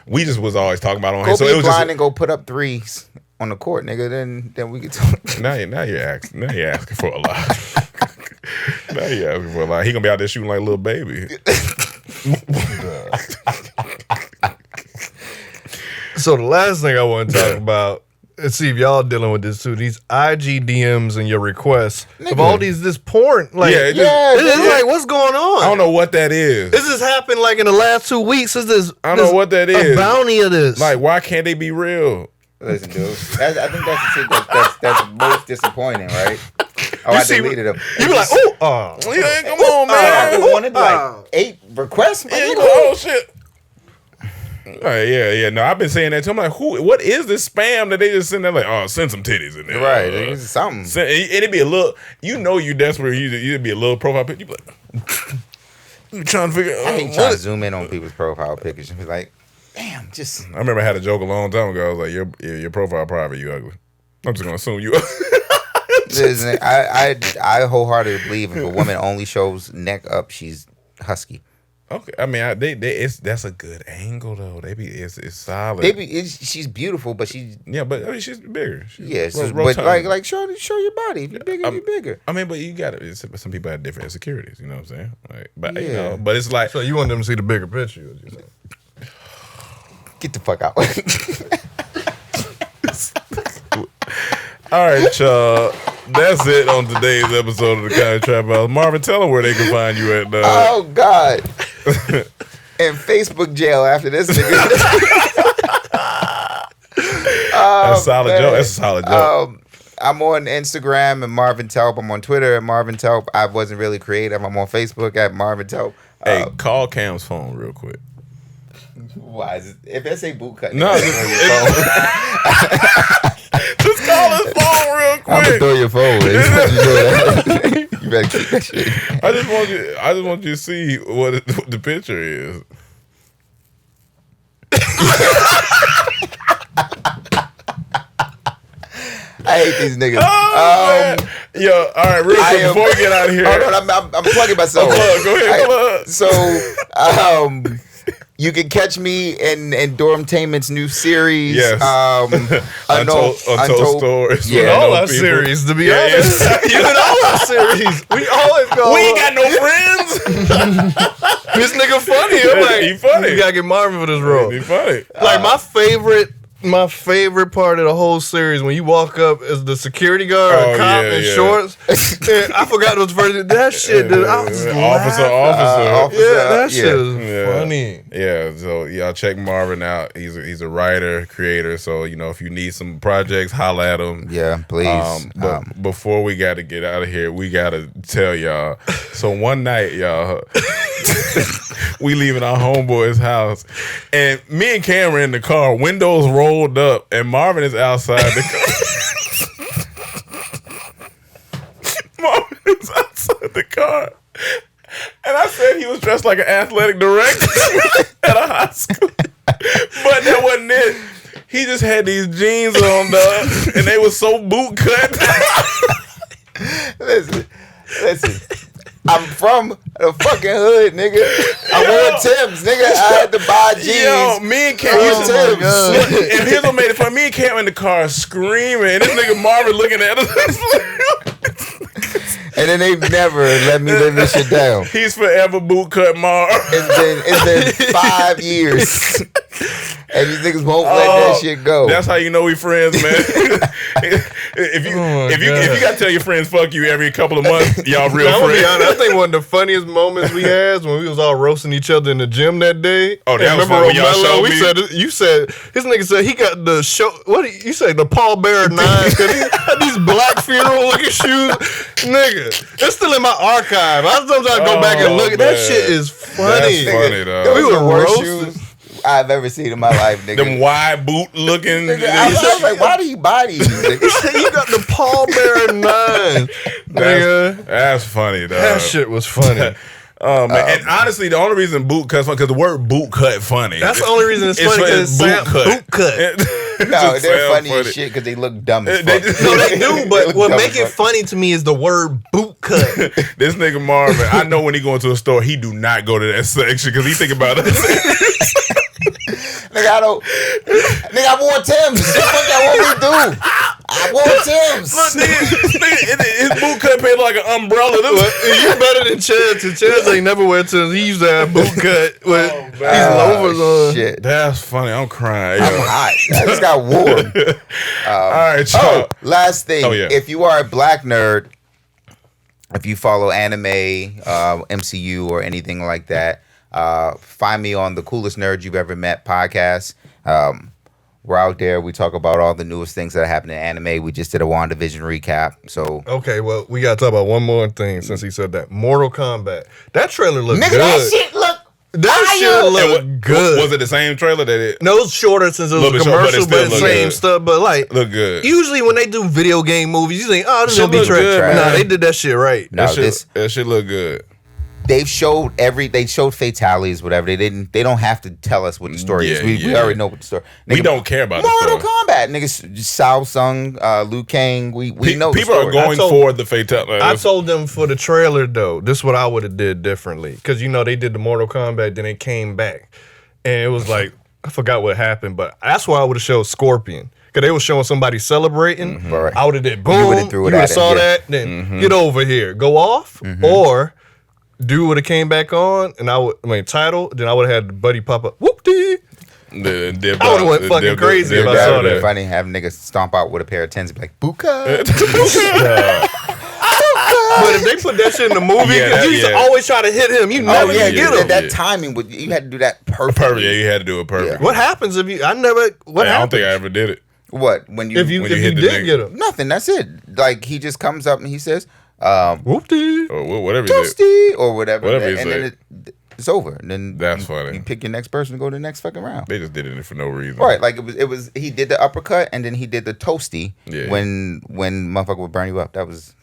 we just was always talking about on go him. So be it was blind just and go put up threes on the court, nigga. Then we could talk. now you're asking for a lot. Now you're asking for a lot. He gonna be out there shooting like a little baby. So the last thing I want to talk about, let's see if y'all dealing with this too. These IG DMs and your requests of all this porn. Like, it's like, what's going on? I don't know what that is. This has happened like in the last 2 weeks. Is this? I don't know what that is. A bounty of this. Like, why can't they be real? Listen, dude. I think that's the shit that's most disappointing, right? Oh, I deleted them. You be like, oh, Yeah, come on, man. I wanted like 8 requests. Yeah, you go, oh shit. Yeah. No, I've been saying that too. I'm like, what is this spam that they just send there? Like, oh, send some titties in there. Right, it's something. It'd be a little, you desperate. You'd be a little profile picture. You'd be like, you trying to figure out. I hate trying to zoom in on people's profile pictures and be like, damn, just. I remember I had a joke a long time ago. I was like, your profile private, you ugly. I'm just gonna assume you ugly. Listen, I wholeheartedly believe if a woman only shows neck up, she's husky. Okay, I mean, that's a good angle though. It's solid. She's beautiful, but she's but I mean, she's bigger. but like show your body. If you're bigger, you're bigger. I mean, but you got it. Some people have different insecurities. You know what I'm saying? Like, but you know, but it's like, so you want them to see the bigger picture? Get the fuck out. All right, y'all. That's it on today's episode of the Comedy Trap House. Marvin, tell them where they can find you at. Oh God. In Facebook jail after this nigga. That's a solid joke. That's a solid joke. I'm on Instagram at Marvin Telp. I'm on Twitter at Marvin Telp. I wasn't really creative. I'm on Facebook at Marvin Telp. Hey, call Cam's phone real quick. Why is it, if it say boot cut? No, just call his phone real quick. I'm gonna throw your phone. You better keep that shit. I just want you to see what the picture is. I hate these niggas. Yo, all right, real quick before we get out of here. Hold on, I'm plugging myself. Go ahead, plug. So, you can catch me in Dormtainment's new series. Yes. Untold Stories. Yeah, all our series, to be honest. Even all our series. We always go. We ain't got no friends. This nigga funny. I'm like, he funny. You gotta get Marvin for this role. He funny. Like my favorite part of the whole series when you walk up as the security guard, a cop in shorts. Man, I forgot it was first. That shit, dude. I was just Officer. Yeah, that shit is funny. Yeah, so y'all check Marvin out. He's a writer, creator. So if you need some projects, holla at him. Yeah, please. But before we got to get out of here, we got to tell y'all. So one night, y'all, we leaving our homeboy's house, and me and Cam were in the car, windows rolled up, and Marvin is outside the car. Marvin is outside the car. And I said he was dressed like an athletic director at a high school. But that wasn't it. He just had these jeans on, and they were so boot cut. Listen. I'm from the fucking hood, nigga. I wore Timbs, nigga. I had to buy jeans. Yo, me and Cam and here's what made it fun. Me and Cam in the car screaming, and this nigga Marvin looking at us. And then they never let me live this shit down. He's forever boot cut Marv. It's been 5 years. And these niggas won't let that shit go. That's how you know we friends, man. If you gotta tell your friends fuck you every couple of months, y'all real I'm gonna be friends. honest, I think one of the funniest moments we had was when we was all roasting each other in the gym that day. Oh, that was fun when y'all showed me. You said his nigga said he got the show. What you say? The Paul Bearer 9 because he had these black funeral looking shoes, nigga. It's still in my archive. I sometimes go back and look. That shit is funny. That's funny, though. We were roasting. I've ever seen in my life, nigga. Them wide boot looking. I was like, why do you buy these? Nigga? You got the Paul Bearer 9, nigga. That's funny, though. That shit was funny. Oh man! And honestly, the only reason boot cut's funny because the word boot cut funny. That's the only reason it's funny because boot cut. No, they're funny as shit because they look dumb as fuck. No, they do. But what make it funny to me is the word boot cut. This nigga Marvin, I know when he go into a store, he do not go to that section because he think about it. Nigga, I wore Tim's. What the fuck y'all want me to do? I wore Tim's. Look, nigga, his boot cut paid like an umbrella. You better than Chaz. Chaz ain't never wear Tim's. He used to have boot cut with these loafers on. Shit. That's funny. I'm crying. I'm hot. I just got warm. All right, y'all. Last thing. Oh, yeah. If you are a black nerd, if you follow anime, MCU, or anything like that, find me on the Coolest Nerd You've Ever Met podcast. We're out there. We talk about all the newest things that happen in anime. We just did a WandaVision recap. So okay, well, we got to talk about one more thing since he said that. Mortal Kombat. That trailer looked nigga, good. that shit look That shit looked good. Was it the same trailer that it? No, it's shorter since it was a commercial, but it's same stuff. But like, look good. Usually when they do video game movies, you think, oh, this is gonna be trash. Nah, they did that shit right. No, that shit look good. They showed fatalities, whatever. They don't have to tell us what the story is. We already know what the story. Nigga, we don't care about Mortal Kombat. Niggas, Shao Tsung, Liu Kang. We know. People are going for the fatality. I told them for the trailer though, this is what I would have did differently because they did the Mortal Kombat, then they came back, and it was like I forgot what happened, but that's why I would have showed Scorpion. Cause they were showing somebody celebrating. Mm-hmm. Right. I would have did boom. You would have saw that. Then get over here, go off, or do would have came back on, and title. Then I would have had Buddy pop up. Whoop-dee. I would have went fucking crazy if I saw that. Funny have niggas stomp out with a pair of tens and be like, Buka. But if they put that shit in the movie, because you used to always try to hit him, you never get him. That timing, you had to do that perfectly. Yeah, you had to do it perfect. Yeah. What happens if you? I don't think I ever did it. What when you did get him? Nothing. That's it. Like he just comes up and he says, "Whoop-dee," or whatever, toasty, or whatever, and then it's over. And then that's funny. You pick your next person to go to the next fucking round. They just did it for no reason, right? Like it was. He did the uppercut and then he did the toasty. Yeah. When motherfucker would burn you up.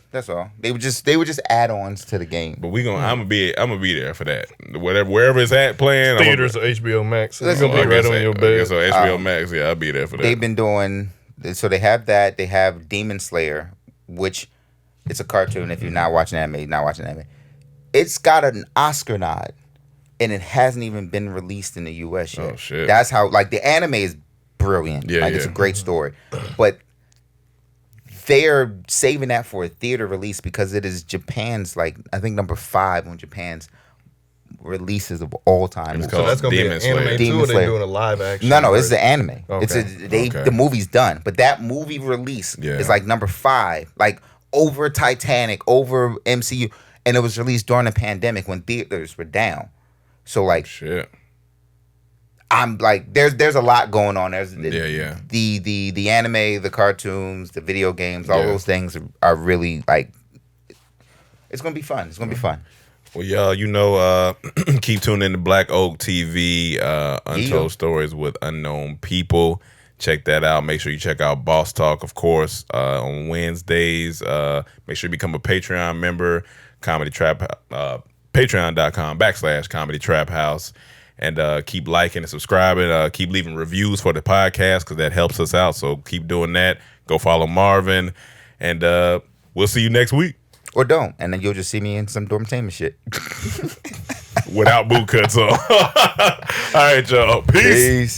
That's all. They were just add-ons to the game. But I'm gonna be there for that. Wherever it's at playing. Theaters or HBO Max. It's gonna be right on your bed. So HBO Max, I'll be there for that. They've been doing. So they have that. They have Demon Slayer, which it's a cartoon. If you're not watching anime, you're not watching anime. It's got an Oscar nod, and it hasn't even been released in the U.S. yet. Oh shit! That's how. Like the anime is brilliant. Yeah, it's a great story, but they're saving that for a theater release because it is Japan's I think number 5 on Japan's releases of all time. So that's gonna Demon be an anime too, or they doing a live action? No, it's the anime. Okay. The movie's done, but that movie release is like number 5, like over Titanic, over MCU, and it was released during the pandemic when theaters were down. So like shit. I'm like, there's a lot going on. There's the anime, the cartoons, the video games, all those things are really like. It's gonna be fun. It's gonna be fun. Well, y'all, keep tuning in to Black Oak TV, Untold Stories with Unknown People. Check that out. Make sure you check out Boss Talk, of course, on Wednesdays. Make sure you become a Patreon member. Comedy Trap, patreon.com/Comedy Trap House. And keep liking and subscribing. Keep leaving reviews for the podcast because that helps us out. So keep doing that. Go follow Marvin. And we'll see you next week. Or don't. And then you'll just see me in some Dormtainment shit. Without boot cuts on. All right, y'all. Peace.